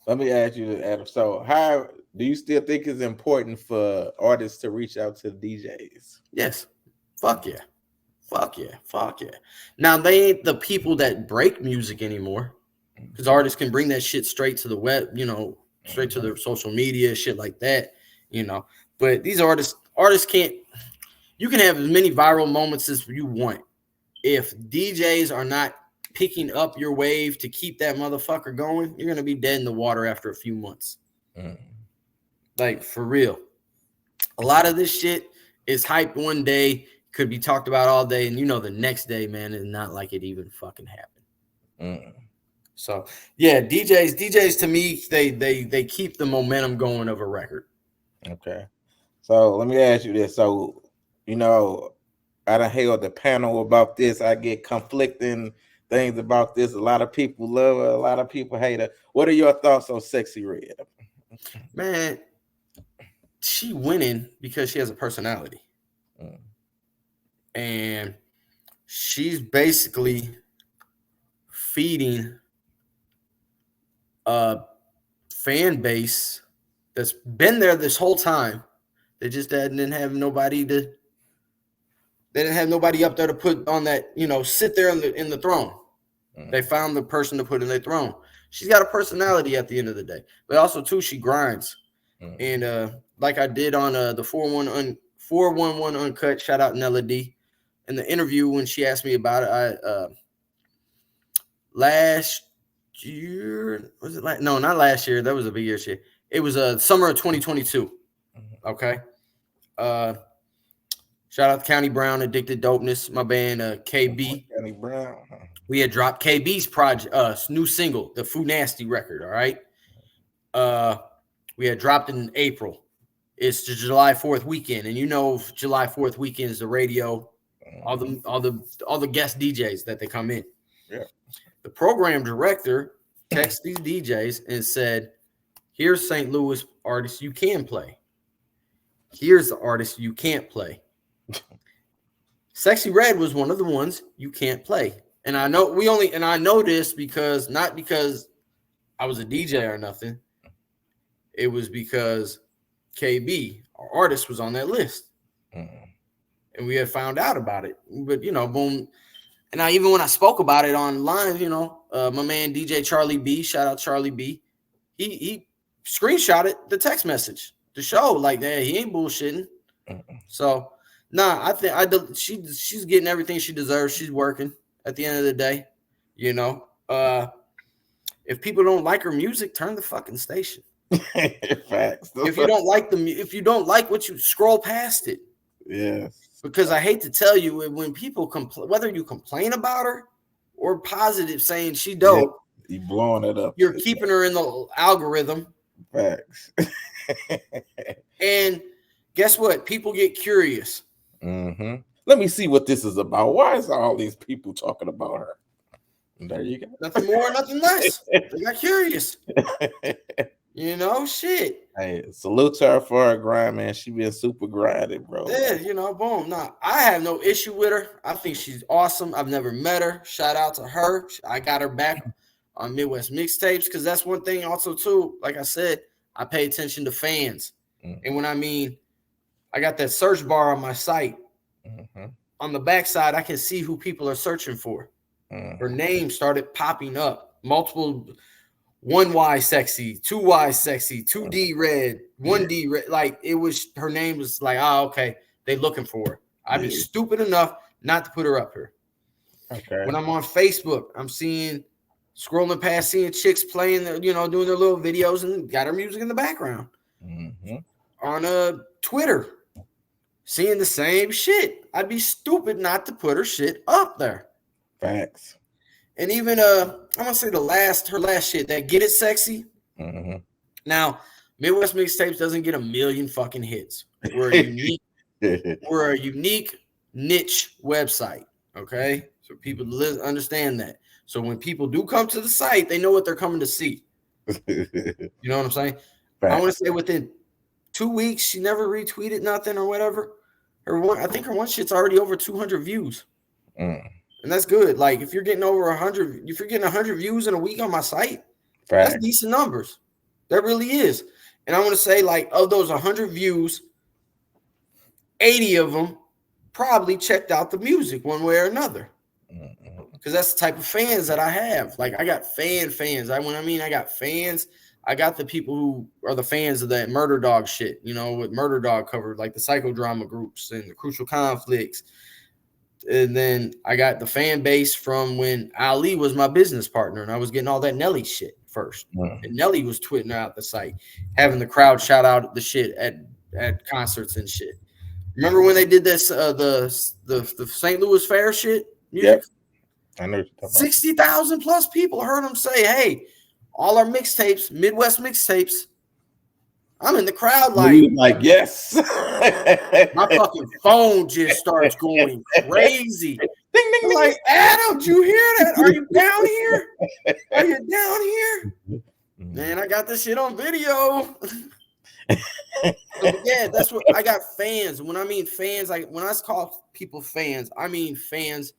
let me ask you, Adam. So how do you still think it's important for artists to reach out to DJs? Yes. Fuck yeah. Now, they ain't the people that break music anymore. Because artists can bring that shit straight to the web, straight to their social media, shit like that, But these artists can't. You can have as many viral moments as you want. If DJs are not picking up your wave to keep that motherfucker going, you're gonna be dead in the water after a few months. Like, for real. A lot of this shit is hyped one day, could be talked about all day, and the next day, man, is not like it even fucking happened. So yeah, DJs to me, they keep the momentum going of a record. Okay. So let me ask you this. So, I done held the panel about this. I get conflicting things about this. A lot of people love her, a lot of people hate her. What are your thoughts on Sexy Red? Man, she winning because she has a personality. And she's basically feeding a fan base that's been there this whole time. They just didn't have nobody up there to put on that, sit there in the throne. They found the person to put in their throne. She's got a personality at the end of the day, but also too, she grinds. And like I did on the 411 Uncut, shout out Nella D. In the interview when she asked me about it, last year, was it no, not last year, that was a big year shit. It was summer of 2022. Okay. Shout out to County Brown, Addicted Dopeness, my band KB. County Brown. We had dropped KB's project, new single, the Foo Nasty record. All right. We had dropped it in April. It's the July 4th weekend, and July 4th weekend is the radio, all the guest DJs that they come in. Yeah. The program director texted these DJs and said, "Here's St. Louis artists you can play. Here's the artists you can't play." Sexy Red was one of the ones you can't play. And I know I know this because not because I was a DJ or nothing. It was because KB, our artist, was on that list. And we had found out about it. But, boom. And even when I spoke about it online, my man DJ Charlie B, shout out Charlie B, he screenshotted the text message to show like that he ain't bullshitting. So, I think she's getting everything she deserves. She's working at the end of the day. If people don't like her music, turn the fucking station. Facts. If you don't like what you scroll past it. Yeah. Because I hate to tell you, when people whether you complain about her or positive saying she dope, you blowing it up. You're keeping her in the algorithm. Facts. And guess what? People get curious. Let me see what this is about. Why is all these people talking about her? And there you go. Nothing more, nothing less. They got curious. Shit. Hey, salute to her for her grind, man. She been super grinding, bro. Yeah, boom. Nah, I have no issue with her. I think she's awesome. I've never met her. Shout out to her. I got her back on Midwest Mixtapes because that's one thing also, too. Like I said, I pay attention to fans. And when I got that search bar on my site. On the backside, I can see who people are searching for. Her name started popping up. Multiple 1Y Sexy, 2Y Sexy, 2D Red, 1D Red. Like her name was like, okay, they looking for her. I'd be stupid enough not to put her up here. Okay. When I'm on Facebook, I'm scrolling past, seeing chicks playing, doing their little videos and got her music in the background. On Twitter, seeing the same shit. I'd be stupid not to put her shit up there. Facts. And even I'm gonna say her last shit, that Get It Sexy. Now, Midwest Mixtapes doesn't get a million fucking hits. We're a unique niche website. Okay, so people understand that. So when people do come to the site, they know what they're coming to see. You know what I'm saying? Facts. I want to say within 2 weeks, she never retweeted nothing or whatever. I think her one shit's already over 200 views. And that's good. Like if you're getting over 100, if you're getting 100 views in a week on my site, that's decent numbers. That really is. And I want to say, like, of those 100 views, 80 of them probably checked out the music one way or another. Because that's the type of fans that I have. Like I got fans. I got fans. I got the people who are the fans of that Murder Dog shit, with Murder Dog covered, like the psychodrama groups and the Crucial Conflicts. And then I got the fan base from when Ali was my business partner and I was getting all that Nelly shit first. And Nelly was tweeting out the site, having the crowd shout out the shit at concerts and shit. Remember when they did this the St. Louis Fair shit music? Yep. I know what you're talking about. 60,000 plus people heard him say, "Hey, all our mixtapes, Midwest Mixtapes." I'm in the crowd Like yes. my fucking phone just starts going crazy. Ding, ding, I'm ding, like, Adam, did you hear that? Are you down here? Are you down here? Man, I got this shit on video. So, yeah, that's what I got. Fans. When I mean fans, like when I call people fans, I mean fans.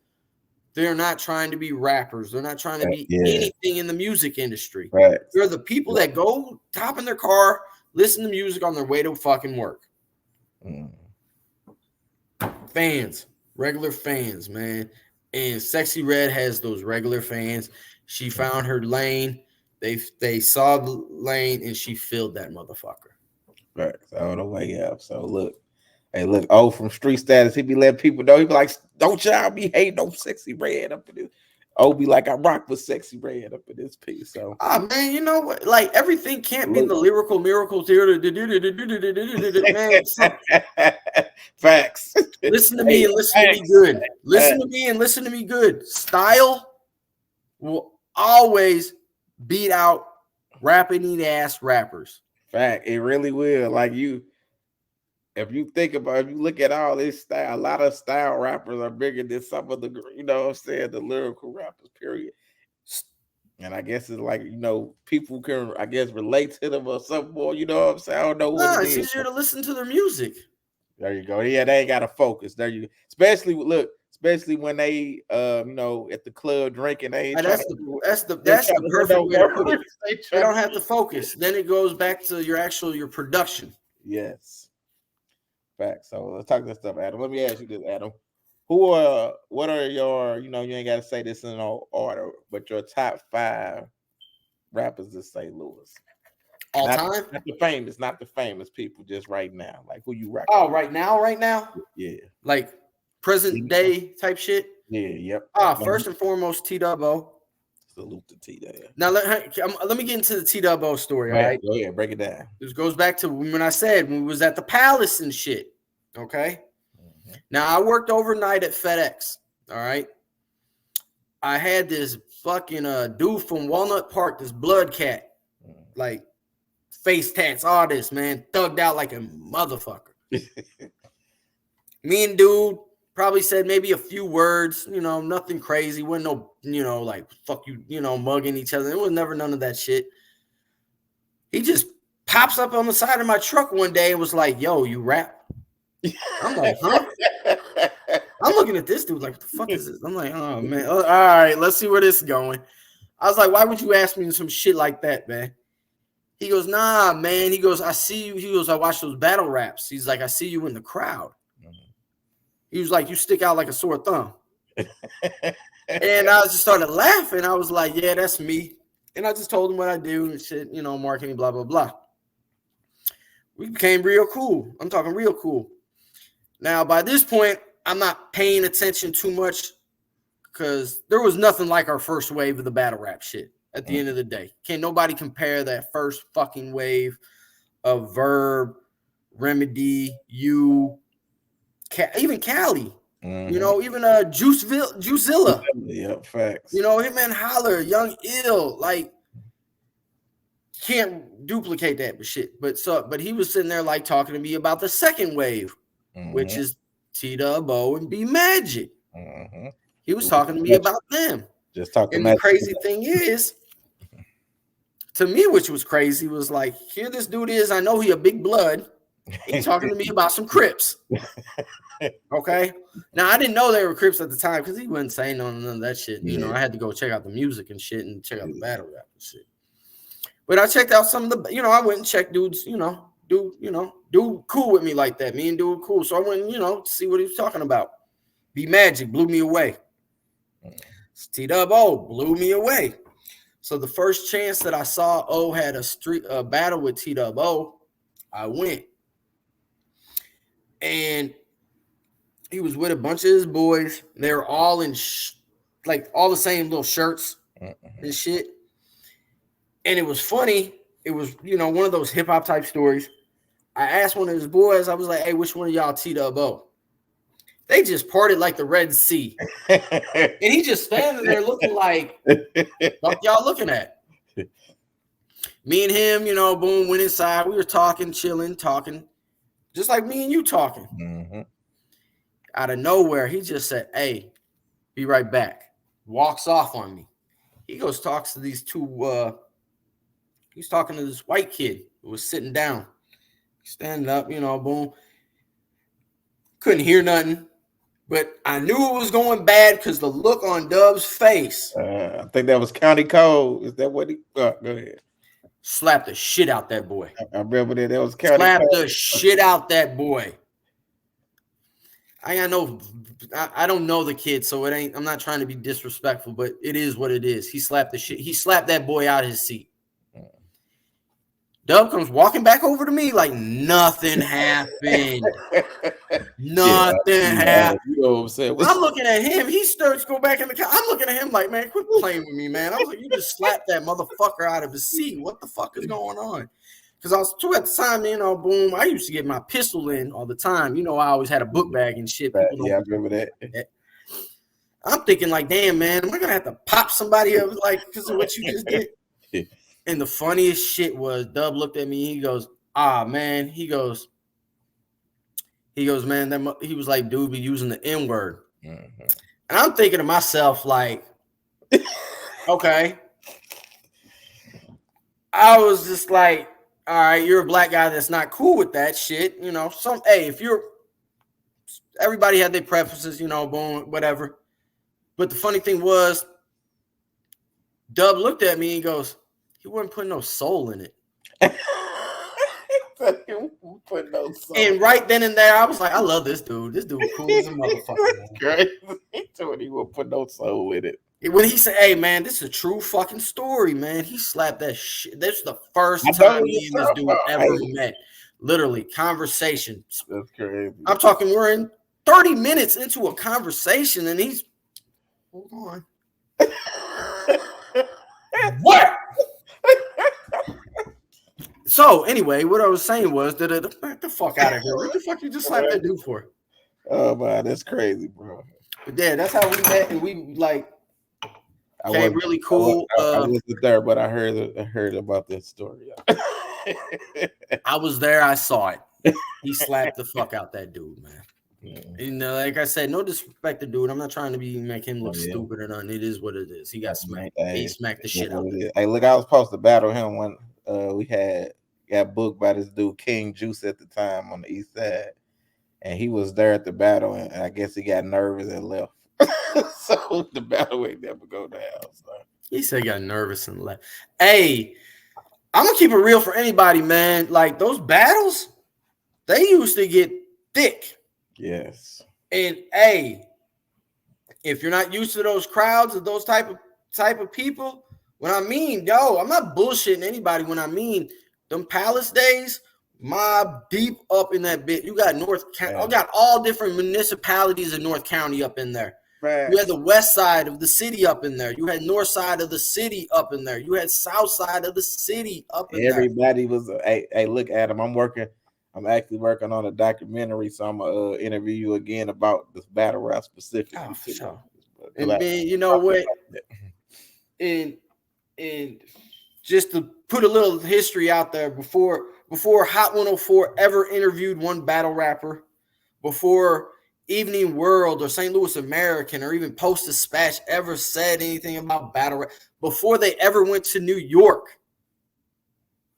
They're not trying to be rappers. They're not trying to be anything in the music industry. Right. They're the people that go hop in their car, listen to music on their way to fucking work. Fans, regular fans, man. And Sexy Red has those regular fans. She found her lane. They saw the lane and she filled that motherfucker. Right. All the way up. So look. Hey, look, from Street Status, he be letting people know. He be like, don't y'all be hating on Sexy Red up in this. Be like, I rock with Sexy Red up in this piece. So, man, you know what? Like everything can't be in the lyrical miracle theater. Man, facts. Listen to me and listen to me good. Listen to me and listen to me good. Style will always beat out rapping ass rappers. Fact, it really will. Like if you think about, if you look at all this style, a lot of style rappers are bigger than some of the, you know what I'm saying, the lyrical rappers, period. And I guess it's like, people can, I guess, relate to them or something more, you know what I'm saying? I don't know what it's easier to listen to their music. There you go. Yeah, they ain't got to focus. There you go. Especially when they, at the club drinking. That's the perfect way to put it. They don't have to focus. Then it goes back to your production. Yes. Fact. So let's talk this stuff, Adam. Let me ask you this, Adam. What are your, you ain't got to say this in no order, but your top 5 rappers in St. Louis? All time? Not the famous people, just right now. Like who you rock? Oh, right now? Yeah. Like present day type shit? Yeah, yep. First and foremost, T-Dubbo. Salute to T-Dubbo. Now let me get into the T-Dubbo story, all right? Go ahead, break it down. This goes back to when I said when we was at the Palace and shit, okay? Mm-hmm. Now, I worked overnight at FedEx, all right? I had this fucking dude from Walnut Park, this blood cat, like face tats, all this, man, thugged out like a motherfucker. Me and dude probably said maybe a few words, nothing crazy. Wasn't no, like fuck you, mugging each other. It was never none of that shit. He just pops up on the side of my truck one day and was like, yo, you rap? I'm like, huh? I'm looking at this dude like, what the fuck is this? I'm like, oh, man. All right, let's see where this is going. I was like, why would you ask me some shit like that, man? He goes, nah, man. He goes, I see you. He goes, I watch those battle raps. He's like, I see you in the crowd. He was like, you stick out like a sore thumb. And I just started laughing. I was like, yeah, that's me. And I just told him what I do and shit, marketing, blah, blah, blah. We became real cool. I'm talking real cool. Now, by this point, I'm not paying attention too much because there was nothing like our first wave of the battle rap shit at the end of the day. Can't nobody compare that first fucking wave of Verb, Remedy, even Cali, even Juicezilla. Yep, facts. Him and Holler, Young Ill, like can't duplicate that shit. But he was sitting there like talking to me about the second wave, which is T-Dubbo and B Magic. He was talking to me about them. Just talking. And the crazy thing is, to me, which was crazy, was like, here this dude is. I know he a big blood. He's talking to me about some Crips. Okay. Now I didn't know they were Crips at the time because he wasn't saying none of that shit. I had to go check out the music and shit and check out the battle rap and shit. But I checked out some of the, I went and checked dudes, dude cool with me like that. Me and dude cool. So I went, to see what he was talking about. B Magic blew me away. T-Dubbo blew me away. So the first chance that I saw O had a battle with T-Dubbo, I went. And he was with a bunch of his boys. They were all in all the same little shirts and shit. And it was funny. It was, one of those hip hop type stories. I asked one of his boys, I was like, hey, which one of y'all T-Dub-O? They just parted like the Red Sea. And he just standing there looking like, what y'all looking at? Me and him, you know, boom, went inside. We were talking, chilling, talking, just like me and you talking. Mm-hmm. Out of nowhere, he just said, hey, be right back. Walks off on me. He goes, talks to these two, he's talking to this white kid who was sitting down, standing up, you know, boom. Couldn't hear nothing, but I knew it was going bad because the look on Dub's face. I think that was County Code. Is that what he? Go ahead. Slapped the shit out that boy. I remember that. That was County Slapped Code. the shit out that boy. I don't know the kid, so it ain't. I'm not trying to be disrespectful, but it is what it is. He slapped the shit. He slapped that boy out of his seat. Dub comes walking back over to me like nothing happened. Nothing happened. You know what I'm saying? I'm looking at him. He starts to go back in the car. I'm looking at him like, man, quit playing with me, man. I was like, you just slapped that motherfucker out of his seat. What the fuck is going on? Because I was too at the time, you know, boom. I used to get my pistol in all the time. You know, I always had a book bag and shit. Yeah, I remember that. I'm thinking like, damn, man, am I gonna have to pop somebody up like because of what you just did? And the funniest shit was Dub looked at me. He goes, man. He goes, man. He was like, dude, be using the N-word. Mm-hmm. And I'm thinking to myself, like, okay. I was just like, all right, you're a black guy that's not cool with that shit. You know, everybody had their preferences, you know, boom, whatever. But the funny thing was, Dub looked at me and goes, he wasn't putting no soul in it. Put no soul. And right then and there, I was like, I love this dude. This dude cool as a motherfucker. Crazy. He told he won't put no soul in it. When he said, hey, man, this is a true fucking story, man. He slapped that shit. This is the first time me and this dude ever met. Literally, conversation. That's crazy. I'm talking, we're in 30 minutes into a conversation, and he's, hold on. What? So anyway, what I was saying was that get the fuck out of here. What the fuck you just slapped that dude for? Oh man, that's crazy, bro. But yeah, that's how we met, and we like came really cool. I wasn't there, but I heard about that story. I was there. I saw it. He slapped the fuck out that dude, man. And like I said, no disrespect to dude. I'm not trying to make him look stupid or nothing. It is what it is. He got smacked. He smacked the shit out of him. Hey, look, I was supposed to battle him when we got booked by this dude King Juice at the time on the east side, and he was there at the battle, and I guess he got nervous and left. So the battle ain't never go down. So. He said he got nervous and left. Hey, I'm gonna keep it real for anybody, man. Like those battles, they used to get thick. Yes. And hey, if you're not used to those crowds of those type of people, when I mean, I'm not bullshitting anybody. When I mean them Palace days, mob deep up in that bit. You got North County. I got all different municipalities in North County up in there. Right. You had the west side of the city up in there. You had north side of the city up in there. You had south side of the city up in there. Everybody was. Hey, look, Adam. I'm actually working on a documentary, so I'm gonna interview you again about this battle rap specifically. Oh, for sure. And then you know what? And just to put a little history out there, before Hot 104 ever interviewed one battle rapper, before Evening World or St. Louis American or even Post Dispatch ever said anything about battle rap, before they ever went to New York,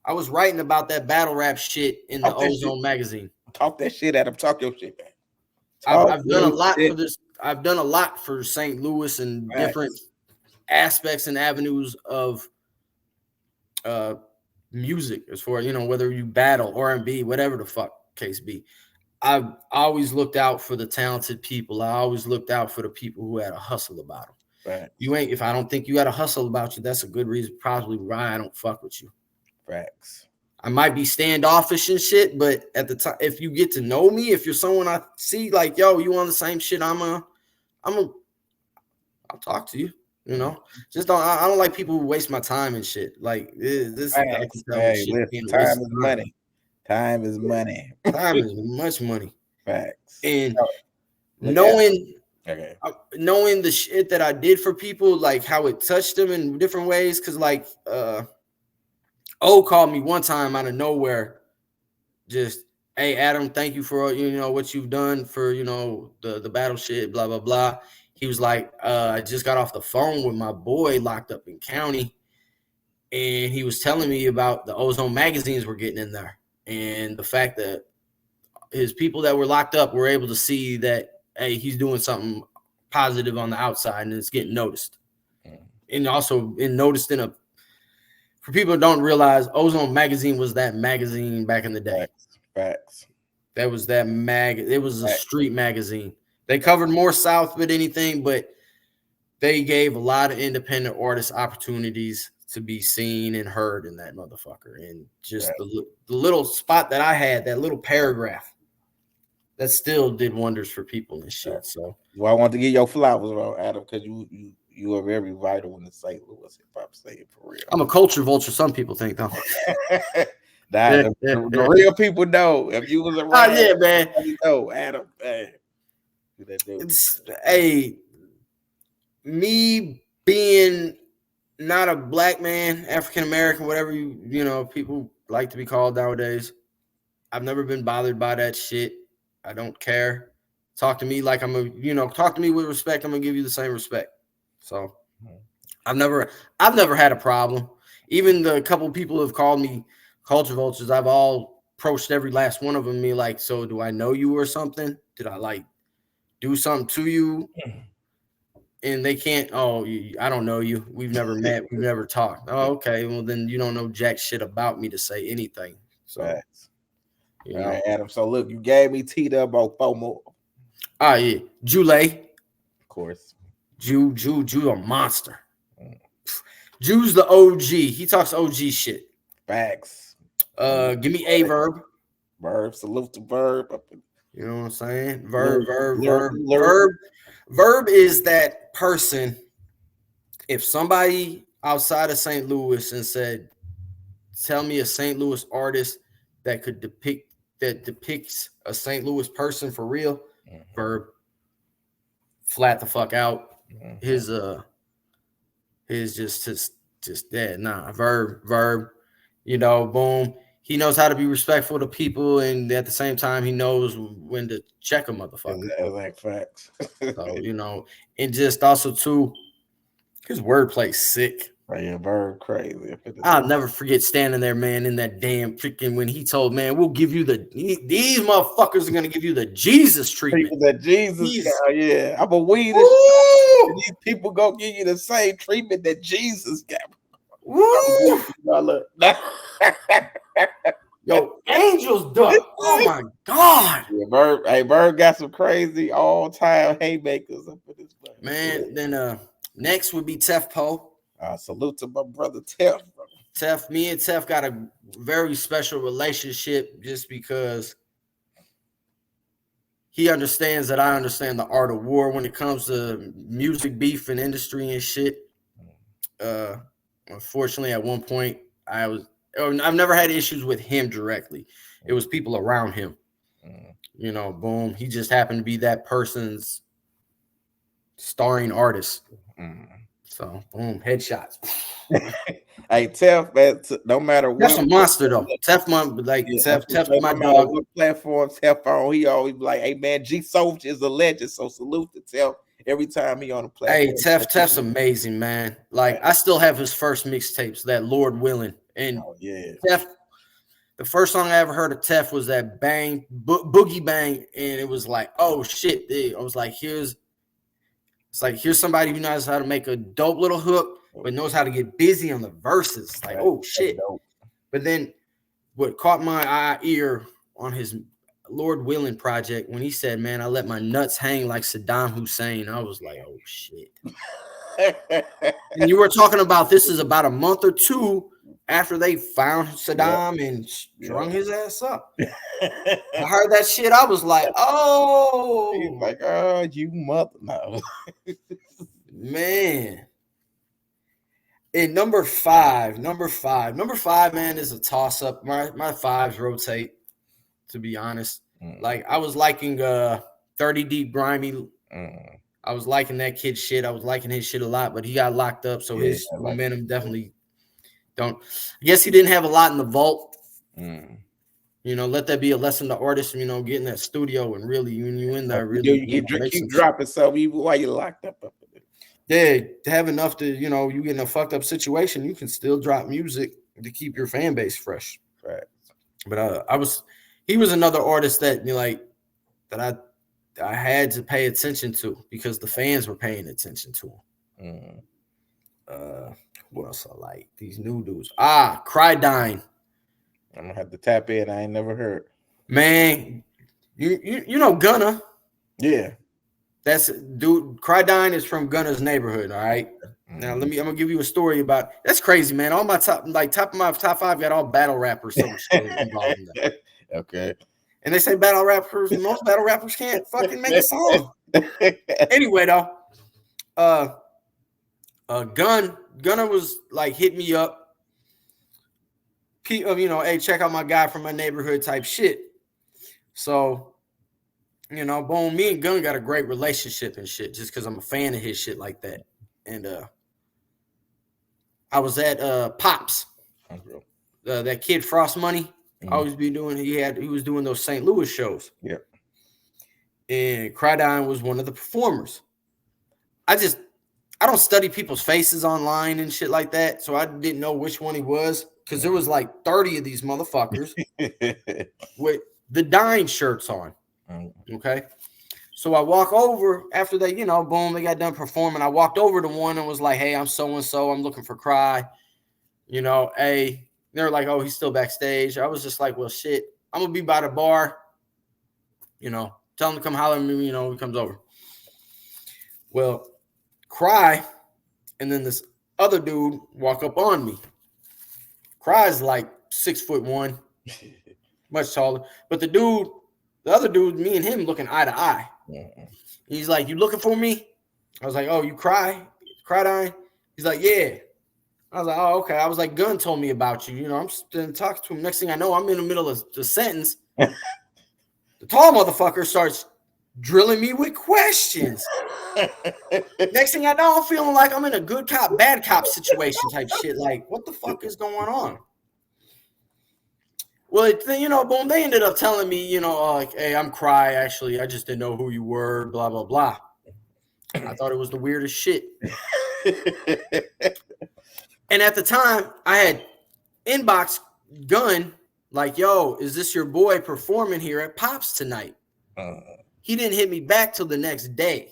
I was writing about that battle rap shit in the Ozone magazine. Talk that shit, Adam. Talk your shit, man. I've done a lot for this. I've done a lot for St. Louis and different aspects and avenues of music, as far as, you know, whether you battle, R&B, whatever the fuck case be. I've always looked out for the talented people. I always looked out for the people who had a hustle about them. Right. If I don't think you had a hustle about you, that's a good reason probably why I don't fuck with you. Facts. I might be standoffish and shit, but at the time, if you get to know me, if you're someone I see like, yo, you on the same shit, I'll talk to you. You know, I don't like people who waste my time and shit. Like this. Hey, listen, time is money. Time is money. Time is much money. Facts. And Look knowing okay. knowing the shit that I did for people, like how it touched them in different ways. Cause like O called me one time out of nowhere, just, hey Adam, thank you for what you've done for the battle shit, blah blah blah. He was like, I just got off the phone with my boy locked up in county, and he was telling me about the Ozone magazines we're getting in there, and the fact that his people that were locked up were able to see that, hey, he's doing something positive on the outside and it's getting noticed. And also noticed for people who don't realize, Ozone magazine was that magazine back in the day. Facts. That was that it was a street magazine. They covered more South than anything, but they gave a lot of independent artists opportunities to be seen and heard in that motherfucker. And just the little spot that I had, that little paragraph, that still did wonders for people and shit. So, well, I want to give your flowers, Adam, because you are very vital in the St. Louis hip hop scene for real. I'm a culture vulture. Some people think though. The real people know. If you was around, yeah, man. You know, Adam. Me being not a black man, African American, whatever people like to be called nowadays, I've never been bothered by that shit. I don't care. Talk to me like talk to me with respect. I'm gonna give you the same respect. So I've never had a problem. Even the couple people who have called me culture vultures, I've all approached every last one of them. Me like, so do I know you or something? Did I like do something to you? And they can't. Oh, I don't know you. We've never met. We've never talked. Oh, okay. Well, then you don't know jack shit about me to say anything. So, all right, Adam. So look, you gave me teed up on FOMO. Ah, yeah, Jule, of course. Jew, a monster. Jew's the OG. He talks OG shit. Facts. Give me a verb. Verb. Salute to Verb. You know what I'm saying? Verb. Verb is that person. If somebody outside of St. Louis and said, tell me a St. Louis artist that depicts a St. Louis person for real, Verb. Flat the fuck out. His just that. Nah, Verb. Boom. He knows how to be respectful to people, and at the same time, he knows when to check a motherfucker. Like facts. So, and just also too, his wordplay sick. Right, yeah, Verb crazy. I'll never forget standing there, man, in that damn freaking when he told, man, we'll give you these motherfuckers are gonna give you the Jesus treatment. That Jesus guy, yeah. I'm a weed. These people gonna give you the same treatment that Jesus got. Woo! Yo, Angel's duck. Oh my God. Yeah, Bird got some crazy all-time haymakers up in this place. Man, then next would be Tef Poe. Salute to my brother Tef. Me and Tef got a very special relationship just because he understands that I understand the art of war when it comes to music beef and industry and shit. Unfortunately, at one point, I've never had issues with him directly. It was people around him. Boom. He just happened to be that person's starring artist. So, boom, headshots. Hey, Tef, man, no matter what. That's a monster, though. Tef's my dog. What platform Tef on, he always be like, hey, man, G Souldier is a legend, so salute to Tef every time he on the platform. Hey, Tef's amazing, man. Like, I still have his first mixtapes, that Lord Willing. And Tef, the first song I ever heard of Tef was that Bang, Boogie Bang, and it was like, oh, shit. I was like, here's somebody who knows how to make a dope little hook, but knows how to get busy on the verses. Like, oh, shit. But then what caught my ear on his Lord Willing project when he said, man, I let my nuts hang like Saddam Hussein. I was like, oh, shit. And you were talking about this is about a month or two after they found Saddam and strung his ass up. I heard that shit. I was like, oh. He's like, oh, you mother. No. Man. And number five, man, is a toss-up. My fives rotate. to be honest. Like I was liking 30 Deep Grimy. I was liking that kid shit. I was liking his shit a lot, but he got locked up, so his momentum definitely don't. I guess he didn't have a lot in the vault. You know, let that be a lesson to artists. You know, get in that studio and really, when you in there, really keep dropping stuff even while you're locked up. Yeah, to have enough to, you know, you get in a fucked up situation, you can still drop music to keep your fan base fresh. Right. But he was another artist that I had to pay attention to because the fans were paying attention to him. What else I like? These new dudes. Cry Dying. I'm gonna have to tap in. I ain't never heard. Man, you know Gunna. Yeah. That's dude. Cry Dying is from Gunna's neighborhood. All right. Now I'm gonna give you a story about. That's crazy, man. All my top of my top 5 got all battle rappers. So much involved in that. Okay. And they say battle rappers. Most battle rappers can't fucking make a song. Anyway, though, Gunna was like hit me up. You know, hey, check out my guy from my neighborhood type shit. So, you know, boom, me and Gunna got a great relationship and shit just because I'm a fan of his shit like that. And I was at Pops. That kid Frost Money. Always be doing. He was doing those St. Louis shows. Yeah. And Cry Dying was one of the performers. I don't study people's faces online and shit like that, so I didn't know which one he was because there was like 30 of these motherfuckers with the Dying shirts on. Okay. So I walk over after they, you know, boom, they got done performing. I walked over to one and was like, hey, I'm so-and-so. I'm looking for Cry. You know, hey, they're like, oh, he's still backstage. I was just like, well, shit, I'm going to be by the bar. You know, tell him to come holler at me, you know, when he comes over. Well, Cry, and then this other dude walk up on me. Cry's like 6'1", much taller. But the other dude, me and him looking eye to eye. He's like, you looking for me? I was like, oh, you Cry Dying? He's like, yeah. I was like, oh, okay. I was like, Gun told me about you. You know, I'm still talking to him. Next thing I know, I'm in the middle of the sentence. The tall motherfucker starts drilling me with questions. Next thing I know, I'm feeling like I'm in a good cop, bad cop situation type shit. Like, what the fuck is going on? Well, you know, boom, they ended up telling me, you know, like, hey, I'm Cry, actually. I just didn't know who you were, blah, blah, blah. I thought it was the weirdest shit. And at the time, I had inbox Gun, like, yo, is this your boy performing here at Pops tonight? He didn't hit me back till the next day.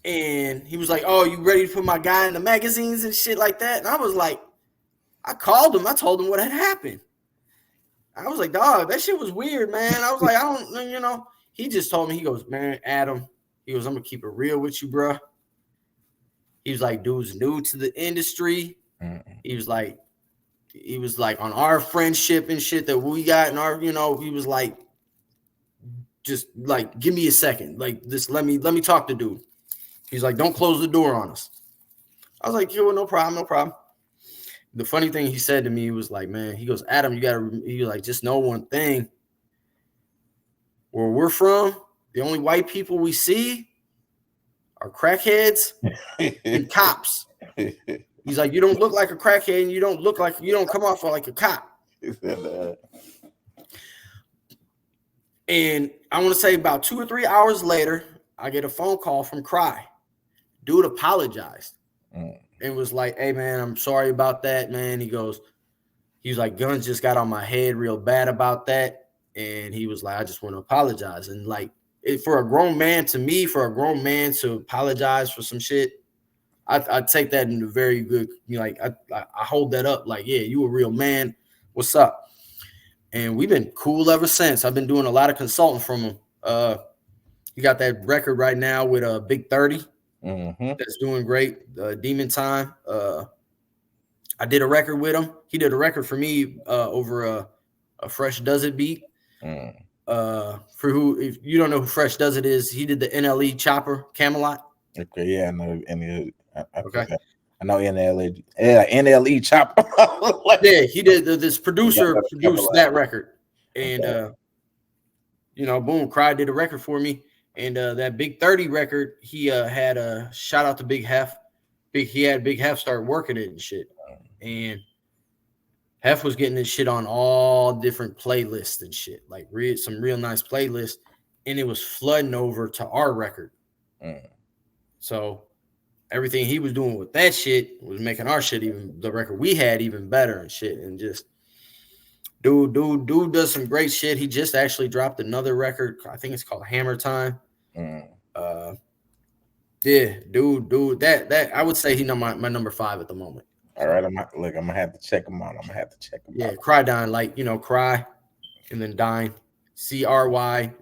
And he was like, oh, you ready to put my guy in the magazines and shit like that? And I was like, I called him. I told him what had happened. I was like, dog, that shit was weird, man. I was like, I don't, you know. He just told me, he goes, man, Adam, he goes, I'm going to keep it real with you, bro. He was like, dude's new to the industry. He was like on our friendship and shit that we got and our, you know, he was like, just like, give me a second. Like, just let me talk to dude. He's like, don't close the door on us. I was like, yo, no problem. The funny thing he said to me was like, man, he goes, Adam, you like, just know one thing. Where we're from, the only white people we see are crackheads and cops. He's like, you don't look like a crackhead and you don't come off like a cop. And I want to say about 2 or 3 hours later, I get a phone call from Cry. Dude apologized and was like, hey, man, I'm sorry about that, man. He was like, Guns just got on my head real bad about that. And he was like, I just want to apologize. And like, for a grown man to apologize for some shit, I take that in a very good, you know, like I hold that up like, yeah, you a real man. What's up? And we've been cool ever since. I've been doing a lot of consulting from him. He got that record right now with Big 30. That's doing great. Demon Time. I did a record with him. He did a record for me over a Fresh Does It beat. For who, if you don't know who Fresh Does It is, he did the NLE Chopper Camelot. Okay, yeah, I know NLE. Okay. I know NLE. Yeah, NLE Chopper. Yeah, he did. This producer produced that record. And boom, Cry did a record for me. And that Big 30 record, he had a shout out to Big Hef. He had Big Hef start working it and shit. And Hef was getting this shit on all different playlists and shit, like some real nice playlists, and it was flooding over to our record. So everything he was doing with that shit was making our shit the record we had even better and shit. And just dude does some great shit. He just actually dropped another record. I think it's called Hammer Time. Yeah, dude, that I would say he's my number 5 at the moment. All right, I'm gonna have to check him out. Yeah, Cry Dine, like Cry, and then Dine, CRYDYDINE.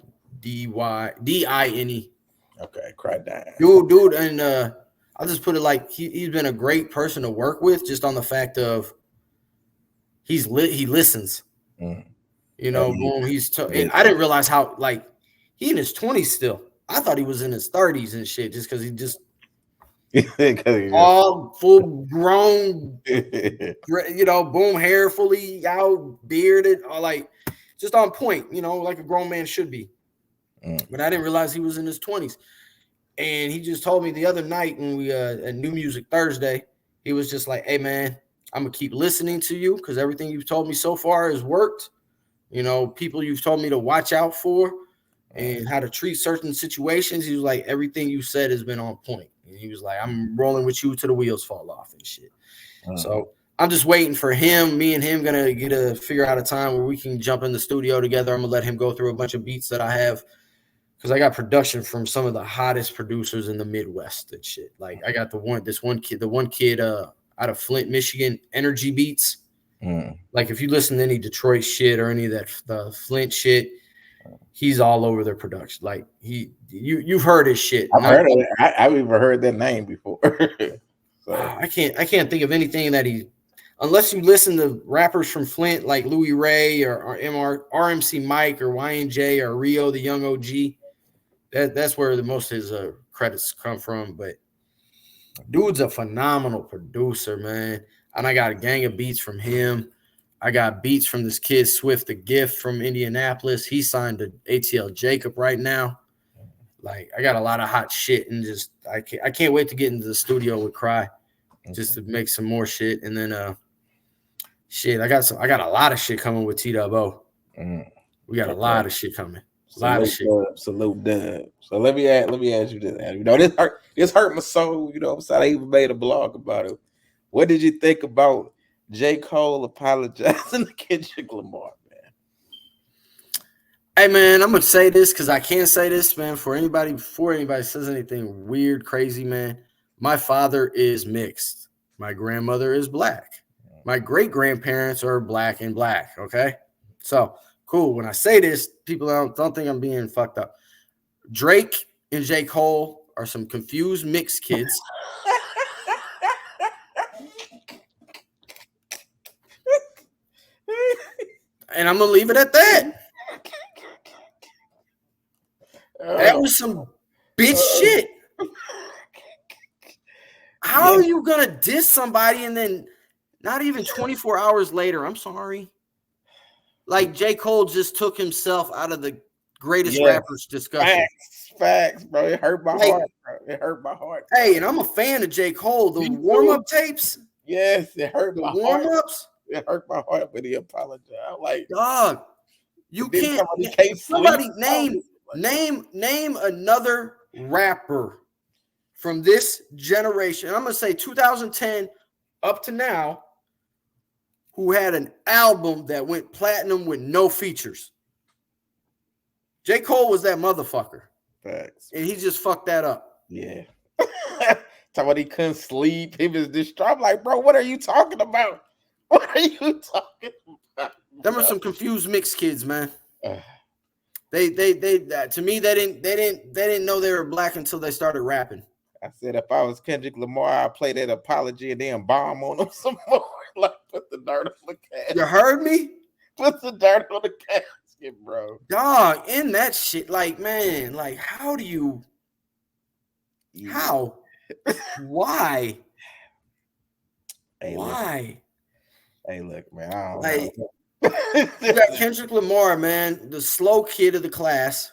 Okay, Cry Dine. Dude, and I'll just put it like he's been a great person to work with, just on the fact of he listens. Boom. And I didn't realize how he in his 20s still. I thought he was in his 30s and shit, just because he just all full grown, boom, hair fully out, bearded, just on point, like a grown man should be. But I didn't realize he was in his 20s. And he just told me the other night when we at New Music Thursday, he was just like, "Hey man, I'm gonna keep listening to you because everything you've told me so far has worked. People you've told me to watch out for and how to treat certain situations." He was like, "Everything you said has been on point." And he was like, "I'm rolling with you till the wheels fall off and shit." So I'm just waiting for him. Me and him gonna figure out a time where we can jump in the studio together. I'm gonna let him go through a bunch of beats that I have, because I got production from some of the hottest producers in the Midwest and shit. Like I got the one kid out of Flint, Michigan, Energy Beats. Like if you listen to any Detroit shit or any of the Flint shit, he's all over their production. Like you've heard his shit. I've heard of it. I've even heard that name before. So I can't think of anything that unless you listen to rappers from Flint like Louis Ray or RMC Mike or YNJ or Rio the Young OG. That's where the most of his credits come from. But dude's a phenomenal producer, man. And I got a gang of beats from him. I got beats from this kid, Swift the Gift from Indianapolis. He signed to ATL Jacob right now. Like, I got a lot of hot shit, and just I can't wait to get into the studio with Cry just to make some more shit. And then shit, I got a lot of shit coming with T-Double. We got a lot of shit coming. Salute Dub. So let me ask you this. This hurt my soul. So I even made a blog about it. What did you think about J. Cole apologizing to Kendrick Lamar, man? Hey man, I'm gonna say this because I can't say this, man, before anybody says anything weird, crazy, man. My father is mixed. My grandmother is black. My great grandparents are black and black. Okay, so. Cool. When I say this, people don't think I'm being fucked up. Drake and J. Cole are some confused mixed kids. And I'm going to leave it at that. That was some bitch shit. How are you going to diss somebody and then not even 24 hours later, I'm sorry. Like J. Cole just took himself out of the greatest rappers discussion. Facts, bro. It hurt my heart, bro. It hurt my heart. Hey, and I'm a fan of J. Cole. The warm-up tapes. Yes, it hurt my heart. The warm-ups. It hurt my heart when he apologized. Like, dog, you can't. Somebody name another rapper from this generation. I'm gonna say 2010 up to now, who had an album that went platinum with no features. J. Cole was that motherfucker. Facts. And he just fucked that up. Yeah. Talking about he couldn't sleep. He was distraught. I'm like, bro, what are you talking about? What are you talking about? Them are some confused mixed kids, man. They to me, they didn't know they were black until they started rapping. I said, if I was Kendrick Lamar, I'd play that apology and then bomb on him some more. Like, put the dirt on the casket. You heard me? Put the dirt on the casket, bro. Dog, in that shit, like, man, like, how do you? How? Why? Hey, why? Hey, look, man. I don't like, know. You got Kendrick Lamar, man, the slow kid of the class.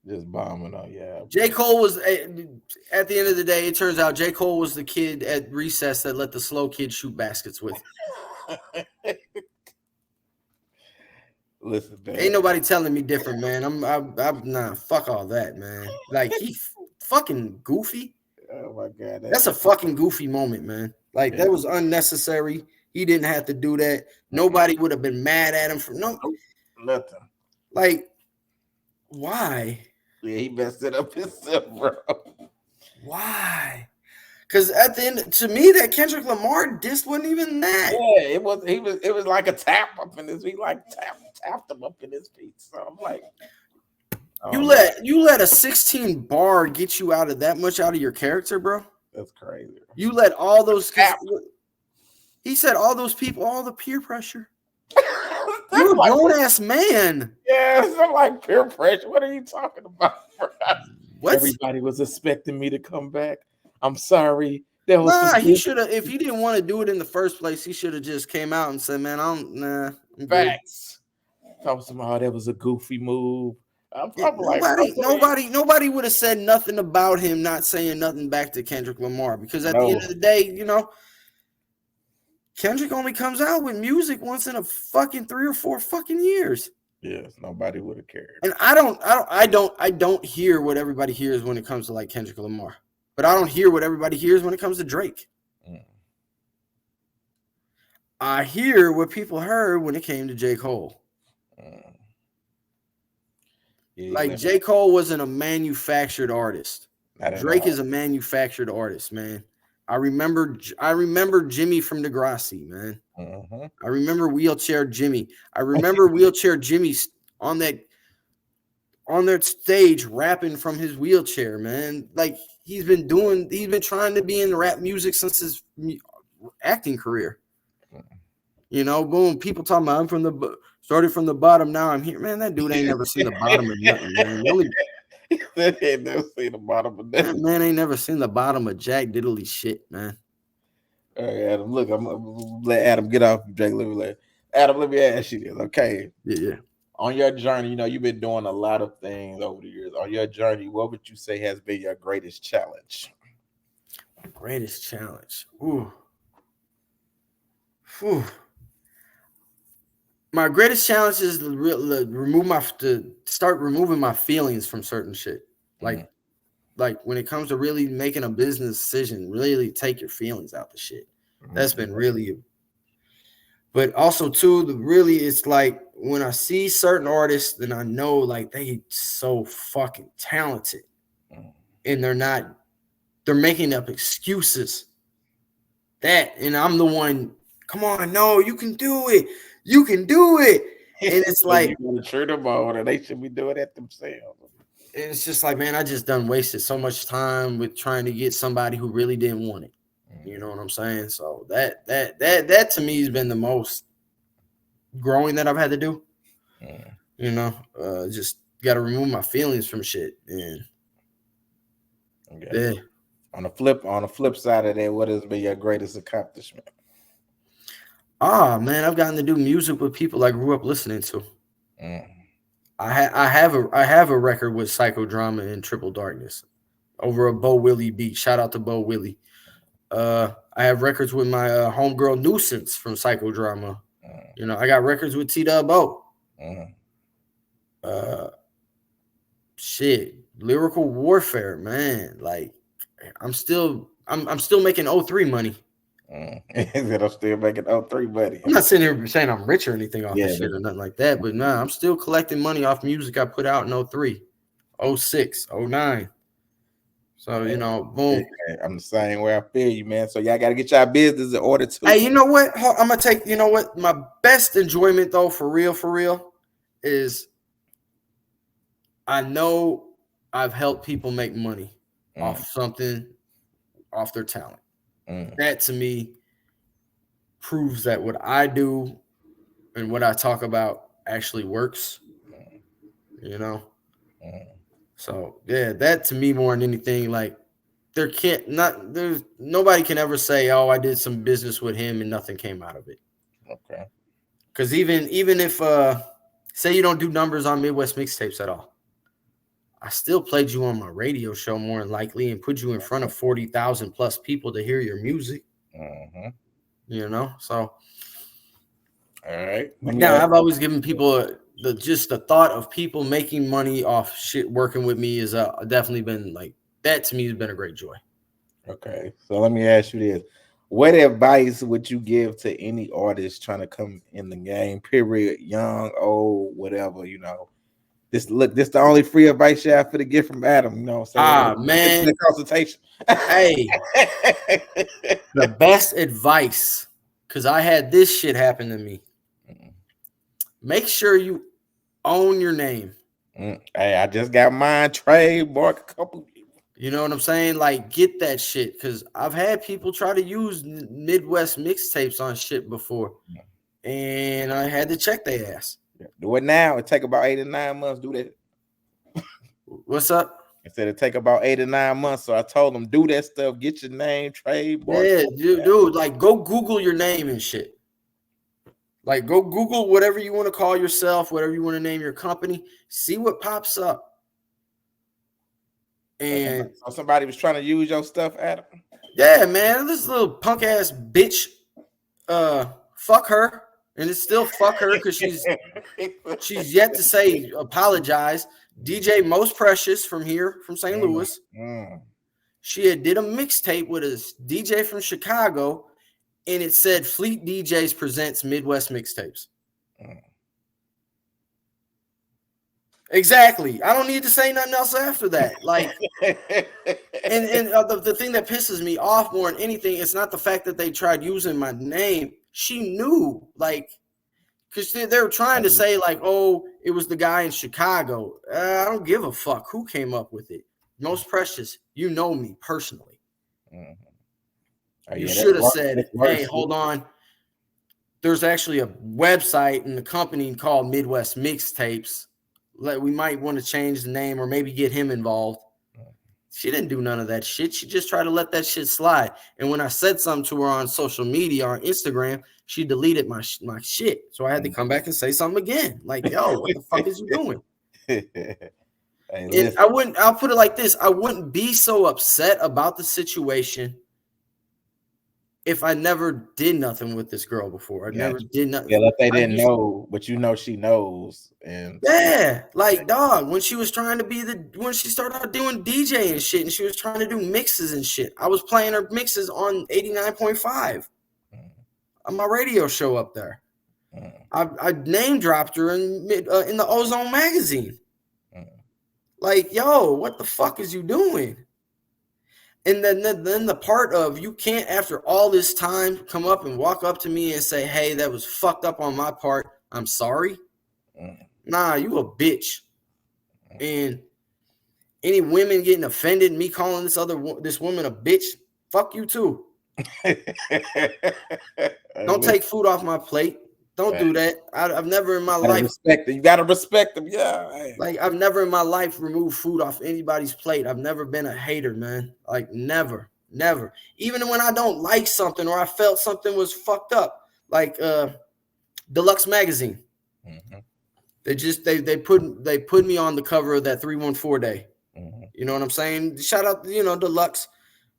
Just bombing on yeah. J. Cole was at the end of the day. It turns out J. Cole was the kid at recess that let the slow kid shoot baskets with. Listen, man. Ain't nobody telling me different, man. I'm nah. Fuck all that, man. Like he fucking goofy. Oh my god, That's a fucking goofy moment, man. Like that was unnecessary. He didn't have to do that. Nobody would have been mad at him for nothing. Like, why? Yeah, he messed it up himself, bro. Why? Because at the end, to me, that Kendrick Lamar diss wasn't even that. Yeah, it was. It was like a tap up in his. He like tapped him up in his feet. So I'm like, you let a 16 bar get you out of that much out of your character, bro. That's crazy. You let all those. He said all those people, all the peer pressure. You're a grown ass man. Yeah, it's like peer pressure. What are you talking about, bro? What? Everybody was expecting me to come back. I'm sorry. That was he should have. If he didn't want to do it in the first place, he should have just came out and said, "Man, I'm facts." Talking about that was a goofy move. Nobody would have said nothing about him not saying nothing back to Kendrick Lamar because at the end of the day, you know, Kendrick only comes out with music once in a fucking 3 or 4 fucking years. Yes, nobody would have cared. And I don't hear what everybody hears when it comes to like Kendrick Lamar, but I don't hear what everybody hears when it comes to Drake. I hear what people heard when it came to J. Cole. Yeah, like J. Cole wasn't a manufactured artist. Drake is a manufactured artist, man. I remember Jimmy from Degrassi, man. I remember Wheelchair Jimmy. I remember Wheelchair Jimmy on that stage rapping from his wheelchair, man. Like he's been trying to be in rap music since his acting career. You know, boom, people talking about started from the bottom, now I'm here. Man, that dude ain't never seen the bottom of nothing, man. That ain't never seen the bottom of nothing. Man ain't never seen the bottom of Jack Diddley shit, man. All right, Adam, look, I'm gonna let Adam get off Jack. Adam, let me ask you this, okay? Yeah. On your journey, you know, you've been doing a lot of things over the years. On your journey, what would you say has been your greatest challenge? Greatest challenge. Ooh. My greatest challenge is to start removing my feelings from certain shit. Like when it comes to really making a business decision, really take your feelings out the shit. That's been really. But also too, it's like when I see certain artists, then I know like they so fucking talented, and they're making up excuses. And I'm the one. Come on, no, you can do it. You can do it. And it's like, you want to cheer them on, and they should be doing that themselves. It's just like, man, I just done wasted so much time with trying to get somebody who really didn't want it. You know what I'm saying? So that to me has been the most growing that I've had to do. You know, just got to remove my feelings from shit. And yeah. On the flip side of that, what has been your greatest accomplishment? Man, I've gotten to do music with people I grew up listening to. I have a record with Psychodrama and Triple Darkness over a Bo Willie beat. Shout out to Bo Willie. I have records with my homegirl Nuisance from Psychodrama. You know, I got records with T-Dub-O. Lyrical Warfare, man. Like I'm still making 03 money. I'm still making 03 money. I'm not sitting here saying I'm rich or anything off this shit or nothing like that, but nah, I'm still collecting money off music I put out in 03, 06, 09. So, you know, boom. I'm the same way. I feel you, man. So y'all got to get y'all business in order too. Hey, you know what? I'm going to take, you know what? My best enjoyment though, for real, is I know I've helped people make money off their talent. That to me proves that what I do and what I talk about actually works, you know? So yeah, that to me more than anything, like there's nobody can ever say, oh, I did some business with him and nothing came out of it. Okay. Because even if say you don't do numbers on Midwest Mixtapes at all, I still played you on my radio show more than likely and put you in front of 40,000 plus people to hear your music. Mm-hmm. You know, so all right. now I've always given people the thought of people making money off shit working with me is definitely been like that to me has been a great joy. Okay, so let me ask you this: what advice would you give to any artist trying to come in the game? Period, young, old, whatever. You know, this the only free advice you have for the gift from Adam. You know what I'm saying? Man, the consultation. Hey, the best advice, because I had this shit happen to me. Make sure you own your name. Hey, I just got mine trademark a couple. You know what I'm saying? Like, get that shit, because I've had people try to use Midwest Mixtapes on shit before, and I had to check their ass. Do it now. It take about 8 to 9 months. Do that. What's up? I said it take about 8 to 9 months. So I told them do that stuff. Get your name, trademark. Yeah, dude. Like, go Google your name and shit. Like, go Google whatever you want to call yourself, whatever you want to name your company. See what pops up. And so somebody was trying to use your stuff, Adam. Yeah, man, this little punk ass bitch, fuck her, and it's still fuck her because she's yet to say apologize. DJ Most Precious from St. Louis. She had did a mixtape with a DJ from Chicago, and it said Fleet DJs presents Midwest Mixtapes. Exactly. I don't need to say nothing else after that. Like, and the thing that pisses me off more than anything, it's not the fact that they tried using my name. She knew, like, because they were trying to say, like, oh, it was the guy in Chicago. I don't give a fuck who came up with it. Most Precious, you know me personally. You should have said, hey, hold on. There's actually a website and a company called Midwest Mixtapes. We might want to change the name or maybe get him involved. She didn't do none of that shit. She just tried to let that shit slide. And when I said something to her on social media, on Instagram, she deleted my shit. So I had to come back and say something again. Like, yo, what the fuck is you doing? And I'll put it like this. I wouldn't be so upset about the situation if I never did nothing with this girl before. I never did nothing. Yeah, they didn't know, but you know she knows. And yeah, like, dog, when she was trying to when she started out doing DJ and shit, and she was trying to do mixes and shit, I was playing her mixes on 89.5 on my radio show up there. I name dropped her in the Ozone magazine. Like, yo, what the fuck is you doing? And then the part of you can't, after all this time, come up and walk up to me and say, hey, that was fucked up on my part. I'm sorry. Nah, you a bitch. And any women getting offended, me calling this woman a bitch, fuck you too. Don't take food off my plate. Don't do that. I've never in my life respect them. You gotta respect them. Yeah. Like, I've never in my life removed food off anybody's plate. I've never been a hater, man. Like, never. Even when I don't like something or I felt something was fucked up, like Deluxe magazine. They put me on the cover of that 314 day. You know what I'm saying? Shout out, Deluxe.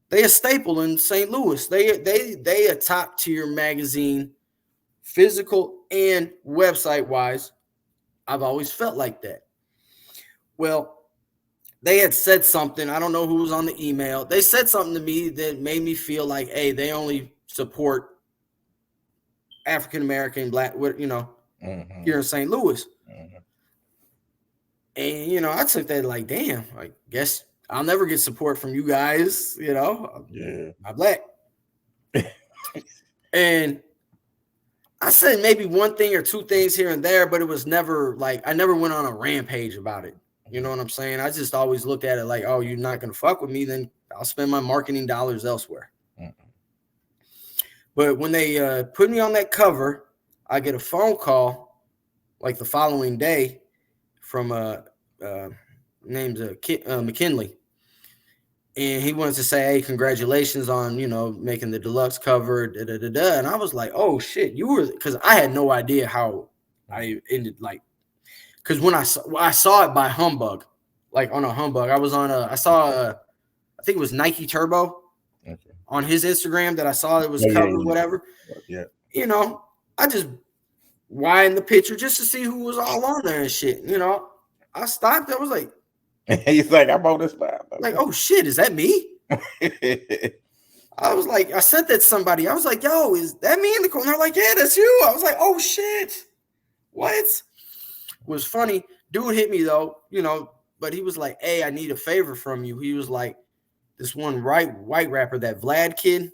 They a staple in St. Louis. They a top tier magazine, physical and website wise. I've always felt like that. Well, they had said something. I don't know who was on the email. They said something to me that made me feel like, hey, they only support African American, Black, here in St. Louis. And, I took that like, damn, I guess I'll never get support from you guys, I'm Black. And I said maybe one thing or two things here and there, but it was never like, I never went on a rampage about it. You know what I'm saying? I just always looked at it like, oh, you're not going to fuck with me, then I'll spend my marketing dollars elsewhere. But when they put me on that cover, I get a phone call like the following day from named McKinley. And he wanted to say, hey, congratulations on, making the deluxe cover, And I was like, oh shit, because I had no idea how I ended, like, because when I saw it by Humbug, like on a Humbug, I think it was Nike Turbo on his Instagram that I saw that was covered, whatever. Yeah. I just widened the picture just to see who was all on there and shit. I stopped. I was like, he's like, I'm on this spot. Like, oh shit, is that me? I was like, I sent that to somebody. I was like, yo, is that me in the corner? They're like, yeah, that's you. I was like, oh shit. What? It was funny. Dude hit me though, but he was like, hey, I need a favor from you. He was like, this one white rapper, that Vlad kid.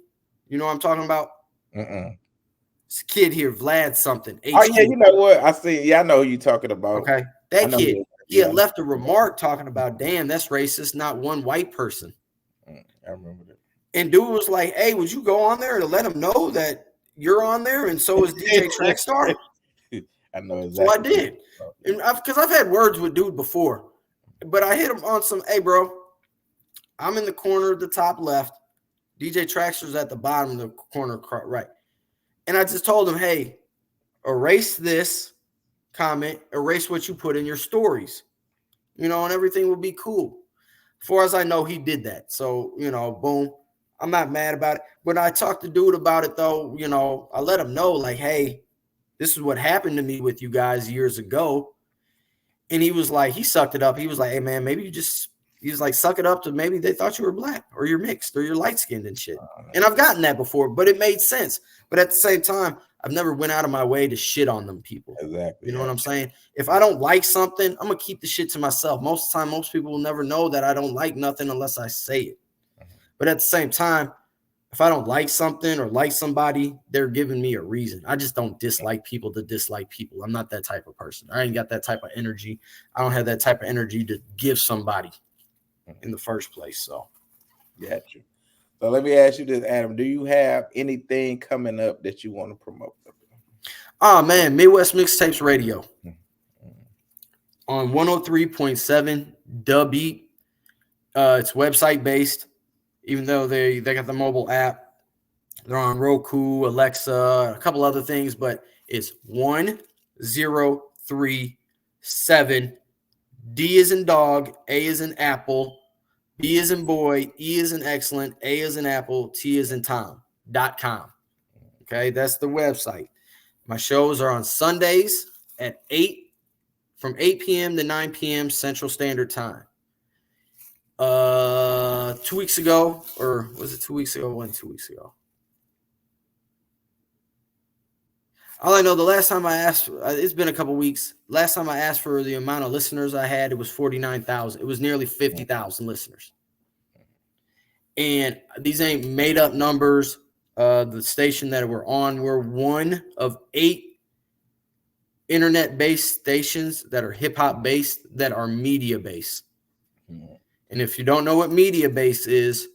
You know what I'm talking about? This kid here, Vlad something. Oh yeah, you know what? I see. Yeah, I know who you're talking about. Okay. That kid. He had left a remark talking about, damn, that's racist, not one white person. I remember that. And dude was like, hey, would you go on there to let him know that you're on there and so is DJ Trackstar? I know exactly. So I did. And because I've had words with dude before. But I hit him on some, hey, bro, I'm in the corner of the top left. DJ Trackstar's at the bottom of the corner right. And I just told him, hey, erase this comment, erase what you put in your stories, and everything will be cool. As far as I know, he did that. So, boom. I'm not mad about it. When I talked to dude about it, though, I let him know, like, hey, this is what happened to me with you guys years ago. And he was like, he sucked it up. He was like, hey, man, maybe he was like, suck it up to maybe they thought you were black or you're mixed or you're light-skinned and shit. And I've gotten that before, but it made sense. But at the same time, I've never went out of my way to shit on them people. Exactly. You know what I'm saying? If I don't like something, I'm going to keep the shit to myself. Most of the time, most people will never know that I don't like nothing unless I say it. But at the same time, if I don't like something or like somebody, they're giving me a reason. I just don't dislike people to dislike people. I'm not that type of person. I ain't got that type of energy. I don't have that type of energy to give somebody in the first place. So, got you. So let me ask you this, Adam. Do you have anything coming up that you want to promote? Oh, man, Midwest Mixtapes Radio on 103.7 The Beat. It's website-based, even though they got the mobile app. They're on Roku, Alexa, a couple other things, but it's 1037 D as in dog, A as in apple, B as in boy, E as in excellent, A as in apple, T as in Tom.com. Okay, that's the website. My shows are on Sundays at from 8 p.m. to 9 p.m. Central Standard Time. 2 weeks ago, or was it 2 weeks ago? When 2 weeks ago? All I know, the last time I asked, it's been a couple weeks. Last time I asked for the amount of listeners I had, it was 49,000. It was nearly 50,000 listeners. And these ain't made up numbers. The station that we're on, we're one of 8 internet-based stations that are hip-hop based that are media-based. And if you don't know what media-based is,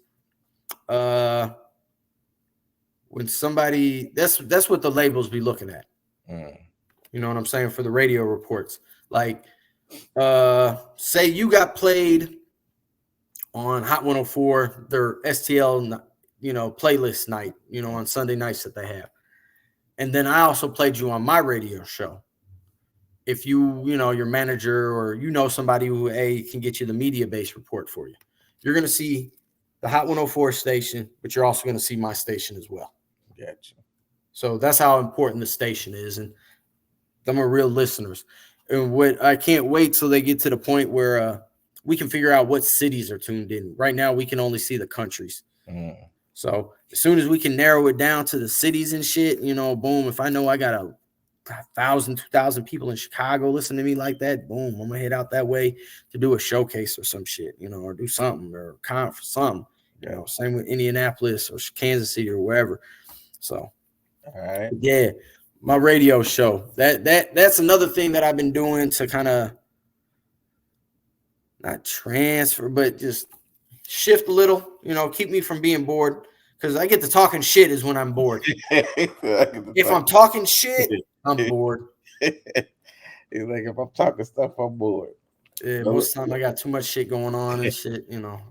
when somebody, that's what the labels be looking at. You know what I'm saying? For the radio reports. Like, say you got played on Hot 104, their STL, playlist night, on Sunday nights that they have. And then I also played you on my radio show. If your manager or somebody who can get you the media-based report for you, you're going to see the Hot 104 station, but you're also going to see my station as well. Gotcha. So that's how important the station is, and them are real listeners. And what I can't wait till they get to the point where we can figure out what cities are tuned in. Right now, we can only see the countries. So as soon as we can narrow it down to the cities and shit, boom. If I know I got 1,000, 2,000 people in Chicago listen to me like that, boom, I'm gonna head out that way to do a showcase or some shit, or do something or conference, something. Same with Indianapolis or Kansas City or wherever. So, all right, yeah, my radio show. That's another thing that I've been doing to kind of not transfer, but just shift a little. Keep me from being bored, because I get to talking shit is when I'm bored. If I'm talking shit, I'm bored. It's like, if I'm talking stuff, I'm bored. Yeah, most of the time I got too much shit going on and shit,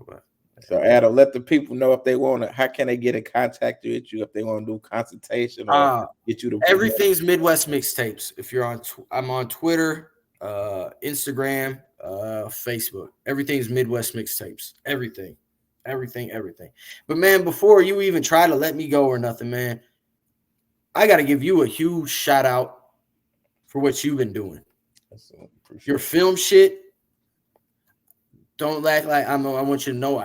but So Adam, let the people know if they want to. How can they get in contact with you if they want to do consultation or get you to promote? Everything's Midwest Mixtapes. If you're on, I'm on Twitter, Instagram, Facebook. Everything's Midwest Mixtapes. Everything. But man, before you even try to let me go or nothing, man, I got to give you a huge shout out for what you've been doing. Your film shit. Don't act like I want you to know.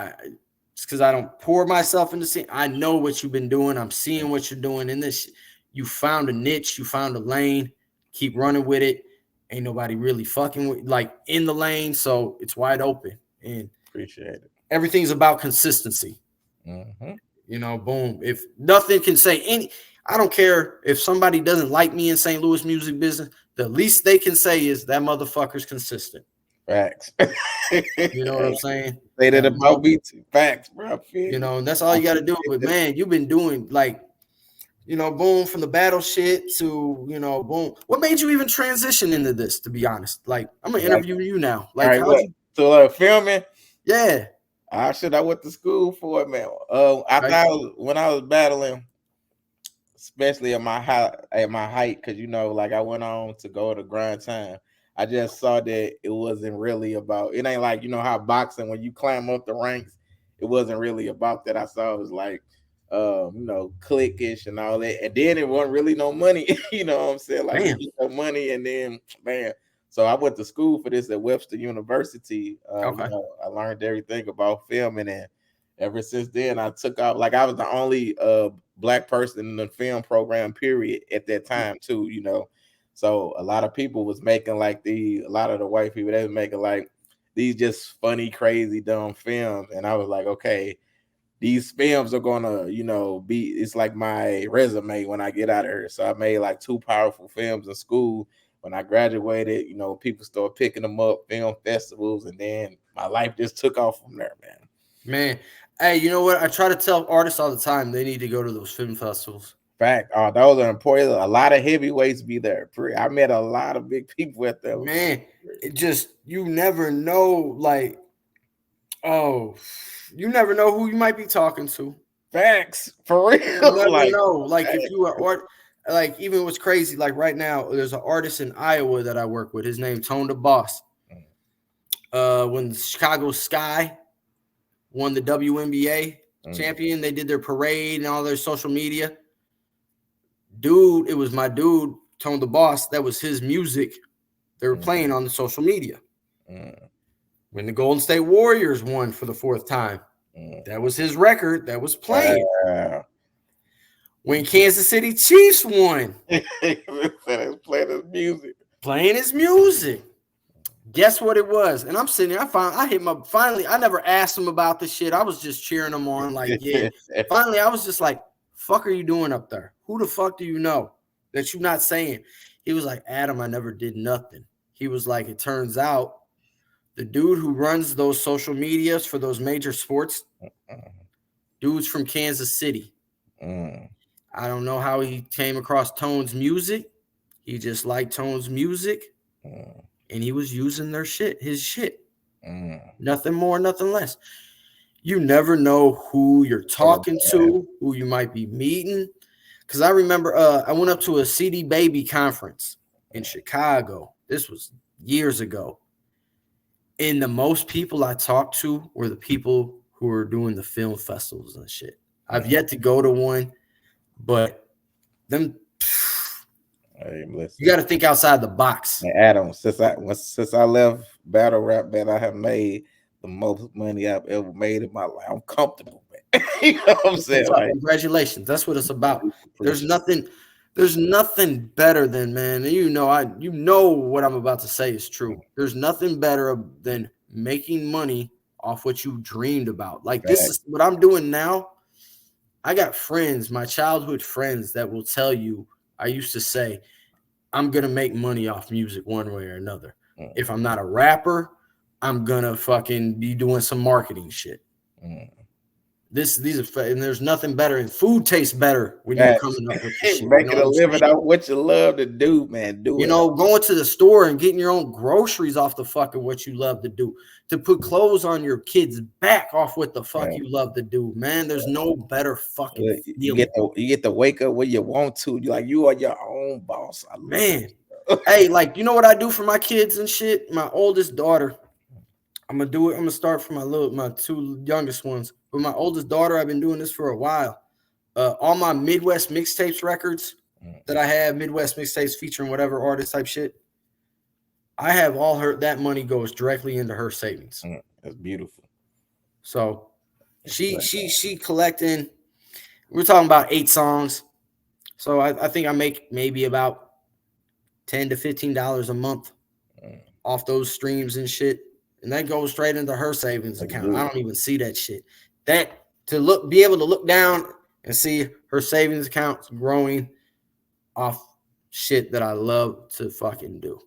It's because I don't pour myself into scene. I know what you've been doing. I'm seeing what you're doing in this. You found a niche. You found a lane. Keep running with it. Ain't nobody really fucking with, like, in the lane, so it's wide open. And appreciate it. Everything's about consistency. Mm-hmm. You know, boom. If nothing can say I don't care if somebody doesn't like me in St. Louis music business. The least they can say is that motherfucker's consistent. Facts. You know what I'm saying? Say that about me too. Facts, bro. You know, and that's all you got to do. But man, you've been doing, like, you know, boom, from the battle shit to, you know, boom. What made you even transition into this, to be honest? Like, I'm going to interview you now. Like, right, how'd you? So filming? Yeah. I went to school for it, man. When I was battling, especially at my height, because, you know, like, I went on to go to grind time. I just saw that it wasn't really about, it ain't like, you know, how boxing, when you climb up the ranks, it wasn't really about that. I saw it was like, you know, cliquish and all that. And then it wasn't really no money, you know what I'm saying? Like, you get no money, and then, man. So I went to school for this at Webster University. You know, I learned everything about filming, and ever since then, I took off. Like, I was the only Black person in the film program, period, at that time, too, you know. So a lot of people was making like a lot of the white people, they was making like these just funny, crazy, dumb films. And I was like, okay, these films are gonna, you know, it's like my resume when I get out of here. So I made like 2 powerful films in school. When I graduated, you know, people started picking them up, film festivals, and then my life just took off from there, man. Man, hey, you know what? I try to tell artists all the time they need to go to those film festivals. Fact. Oh, those are important. A lot of heavyweights be there. I met a lot of big people at them. Man, it just, you never know, like, you never know who you might be talking to. Facts. For real. You never know. Like, if you are like, even what's crazy, like right now, there's an artist in Iowa that I work with. His name Tone the Boss. When the Chicago Sky won the WNBA champion, they did their parade and all their social media. Dude, it was my dude, Tone the Boss. That was his music they were playing on the social media. When the Golden State Warriors won for the 4th time, that was his record that was playing. When Kansas City Chiefs won, playing his music. Guess what it was? And I'm sitting there, I never asked him about this shit. I was just cheering him on, like, yeah. Finally, I was just like, fuck are you doing up there? Who the fuck do you know that you're not saying? He was like, Adam, I never did nothing. He was like, it turns out the dude who runs those social medias for those major sports, dude's from Kansas City. I don't know how he came across Tone's music. He just liked Tone's music, and he was using his shit. Nothing more, nothing less. You never know who you're talking to, who you might be meeting. Because I remember I went up to a CD Baby conference in Chicago. This was years ago. And the most people I talked to were the people who were doing the film festivals and shit. I've yet to go to one, but them, you got to think outside the box. And Adam, since I left battle rap, man, I have made the most money I've ever made in my life. I'm comfortable, man. You know what I'm saying? Like, congratulations. That's what it's about. There's nothing better than, man. You know what I'm about to say is true. There's nothing better than making money off what you dreamed about. Like, this is what I'm doing now. I got friends, my childhood friends, that will tell you, I used to say, I'm going to make money off music one way or another. If I'm not a rapper, I'm going to fucking be doing some marketing shit. And there's nothing better, and food tastes better when you're Facts. coming up with the shit. You know Making what a I'm living saying? out what you love to do, man. Do You it. know, going to the store and getting your own groceries off the fucking what you love to do, to put clothes on your kids' back off what the fuck Right. you love to do, man. There's no better fucking You get feeling, to wake up when you want to. You like you are your own boss. I love man. it. Hey, like, you know what I do for my kids and shit? My oldest daughter, I'm gonna start for my two youngest ones. But my oldest daughter, I've been doing this for a while. All my Midwest mixtapes records that I have, Midwest mixtapes featuring whatever artist type shit, I have all that money goes directly into her savings. That's beautiful. So she collecting. We're talking about 8 songs. So I think I make maybe about $10 to $15 a month off those streams and shit. And that goes straight into her savings account. I don't even see that shit. That be able to look down and see her savings account growing off shit that I love to fucking do.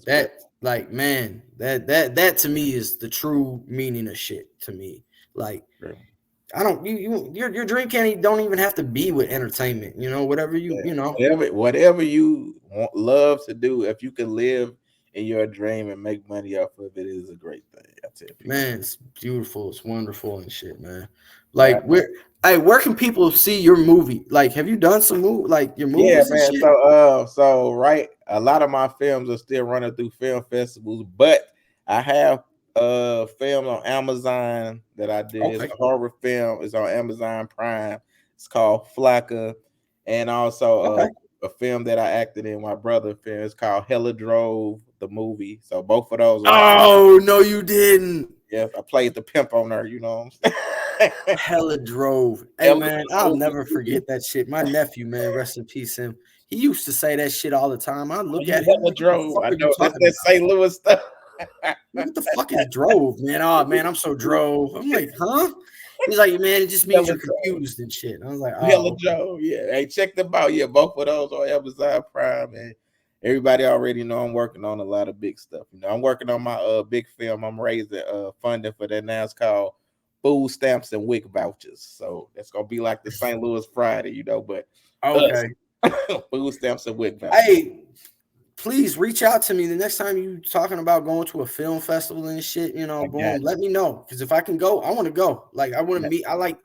That like, man, that to me is the true meaning of shit to me. Like, I don't your dream don't even have to be with entertainment, you know, whatever you know. Whatever you love to do, if you can live in your dream and make money off of it, is a great thing. I tell people. Man, it's beautiful, it's wonderful and shit, man. Like, where can people see your movie? Like, have you done some like your movies? Yeah, and man. shit? So right, a lot of my films are still running through film festivals, but I have film on Amazon that I did. Okay. It's a horror film. It's on Amazon Prime. It's called Flocka, and also a film that I acted in, my brother film. It's called Hella Drove, the movie. So both of those are. Oh no, you didn't. Yes, I played the pimp on her. You know. Hella Drove. Hey man, I'll never forget that shit. My nephew, man, rest in peace him. He used to say that shit all the time. I look at him. Hella Drove. What I the fuck are know you that's talking that about? St. Louis stuff. What the fuck is drove, man? Oh man, I'm so drove. I'm like, huh? He's like, man, it just means you're confused and shit. I was like, oh, Hella Joe, yeah. Hey, check them out. Yeah, both of those on Amazon Prime, and everybody already know I'm working on a lot of big stuff. You know, I'm working on my big film. I'm raising funding for that now. It's called Food Stamps and WIC Vouchers. So that's gonna be like the St. Louis Friday, you know, but okay. Food Stamps and WIC Vouchers. Hey, please reach out to me the next time you talking about going to a film festival and shit, you know, boom, let me know. Because if I can go, I want to go. Like, I want to meet, I want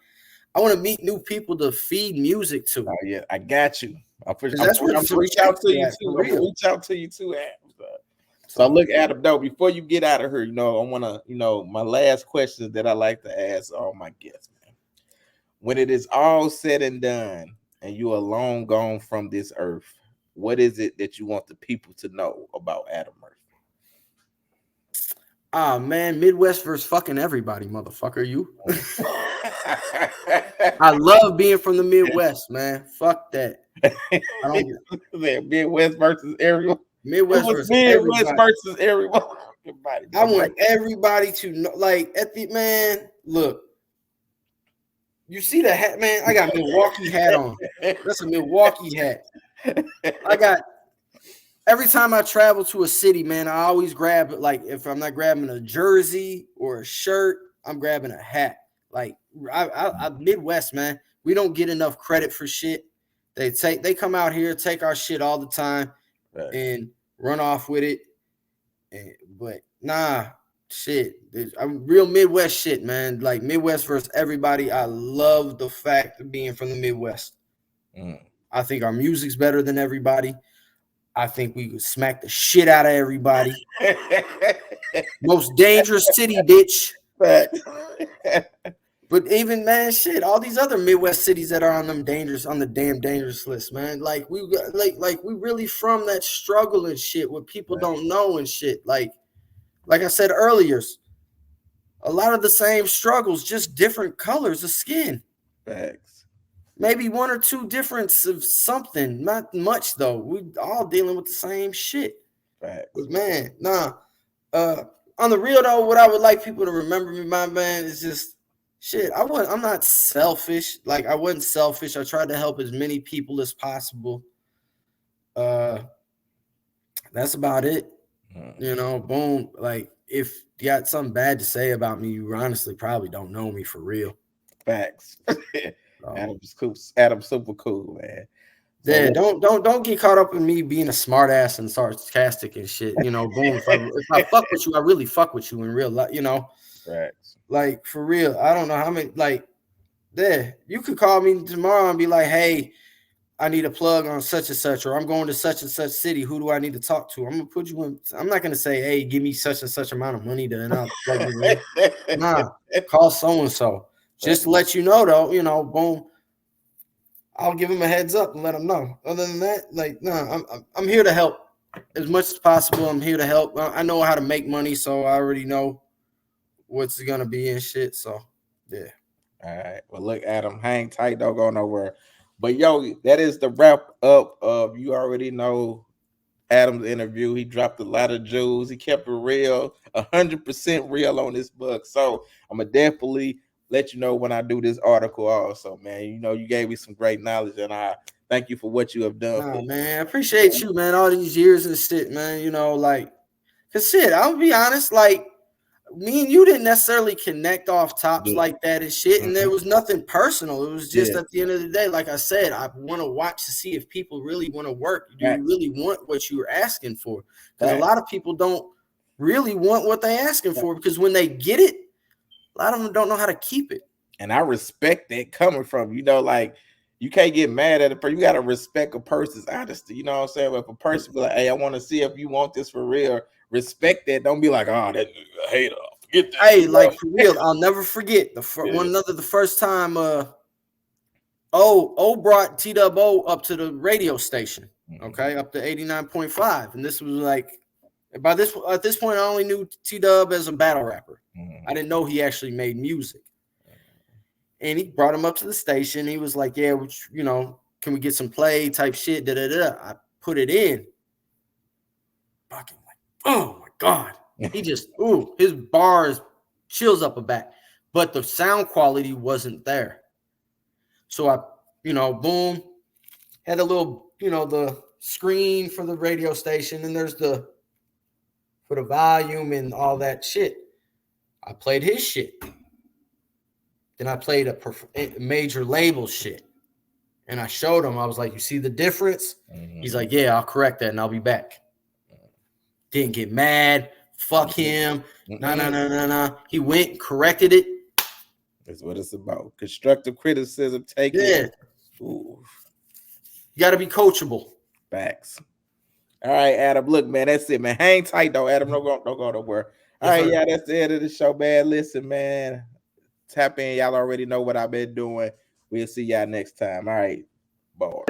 to meet new people to feed music to. Oh yeah, I got you. I'm that's what I'm reach out to you too. I'm reach out to you too, Adam. So look, Adam, though, before you get out of here, you know, I want to, you know, my last question that I like to ask all my guests, man. When it is all said and done and you are long gone from this earth, what is it that you want the people to know about Adam Murphy? Ah, man, Midwest versus fucking everybody, motherfucker. You. I love being from the Midwest, man. Fuck that. I don't Midwest versus everyone. Midwest versus everyone. I want everybody to know, like, at the man. Look, you see the hat, man? I got Milwaukee hat on. That's a Milwaukee hat. I got. Every time I travel to a city, man, I always grab, like, if I'm not grabbing a jersey or a shirt, I'm grabbing a hat. Like, I Midwest, man, we don't get enough credit for shit. They come out here, take our shit all the time, and run off with it. But nah, shit, I'm real Midwest shit, man. Like, Midwest versus everybody. I love the fact of being from the Midwest. I think our music's better than everybody. I think we could smack the shit out of everybody. Most dangerous city, bitch. But even, man, shit, all these other Midwest cities that are on the damn dangerous list, man. Like, we really from that struggle and shit, what people don't know and shit. Like I said earlier, a lot of the same struggles, just different colors of skin. Facts. Maybe one or two difference of something, not much though. We all dealing with the same shit. Facts. But man, nah. On the real though, what I would like people to remember me by, man, is just shit. I'm not selfish. Like, I wasn't selfish. I tried to help as many people as possible. That's about it. You know, boom. Like, if you got something bad to say about me, you honestly probably don't know me for real. Facts. Adam's cool. Adam's super cool, man. So yeah, don't get caught up in me being a smart ass and sarcastic and shit. You know, boom. If I fuck with you, I really fuck with you in real life. You know, facts. like for real. I don't know how many. Like, yeah, you could call me tomorrow and be like, hey, I need a plug on such and such, or I'm going to such and such city. Who do I need to talk to? I'm gonna put you in. I'm not gonna say, hey, give me such and such amount of money to and I'll plug you in. Nah, call so and so. Just to let you know, though, you know, boom. I'll give him a heads up and let him know. Other than that, like, no, I'm here to help as much as possible. I'm here to help. I know how to make money, so I already know what's gonna be and shit. So, yeah. All right. Well, look, Adam, hang tight. Don't go nowhere. But yo, that is the wrap up of you already know Adam's interview. He dropped a lot of jewels. He kept it real, 100% real on this book. So I'm gonna definitely let you know when I do this article. Also, man, you know you gave me some great knowledge, and I thank you for what you have done. Nah, man, I appreciate you, man. All these years and shit, man. You know, like, cause shit, I'll be honest, like. Me and you didn't necessarily connect off tops like that and shit, and there was nothing personal. It was just at the end of the day, like I said, I want to watch to see if people really want to work. Do you really want what you were asking for? Because a lot of people don't really want what they're asking for, because when they get it, a lot of them don't know how to keep it. And I respect that coming from, you know, like you can't get mad at a person. You got to respect a person's honesty. You know what I'm saying? But if a person be like, hey, I want to see if you want this for real, respect that. Don't be like, oh, that hater. Forget that. Hey, like for real, I'll never forget the first time O brought T-Dub-O up to the radio station, okay, up to 89.5. And this was like, at this point, I only knew T-Dub as a battle rapper. I didn't know he actually made music. And he brought him up to the station. He was like, yeah, you know, can we get some play type shit? I put it in. Fucking like, oh my God. He just, his bars chills up a back. But the sound quality wasn't there. So I, you know, boom, had a little, you know, the screen for the radio station, and there's for the volume and all that shit. I played his shit. Then I played a major label shit. And I showed him, I was like, you see the difference? He's like, yeah, I'll correct that and I'll be back. Didn't get mad. Fuck him. No. He went and corrected it. That's what it's about. Constructive criticism. Take it. Ooh. You got to be coachable. Facts. All right, Adam. Look, man, that's it, man. Hang tight, though, Adam. Don't go nowhere. All right, yeah, that's the end of the show, man. Listen, man. Tap in. Y'all already know what I've been doing. We'll see y'all next time. All right. Bars.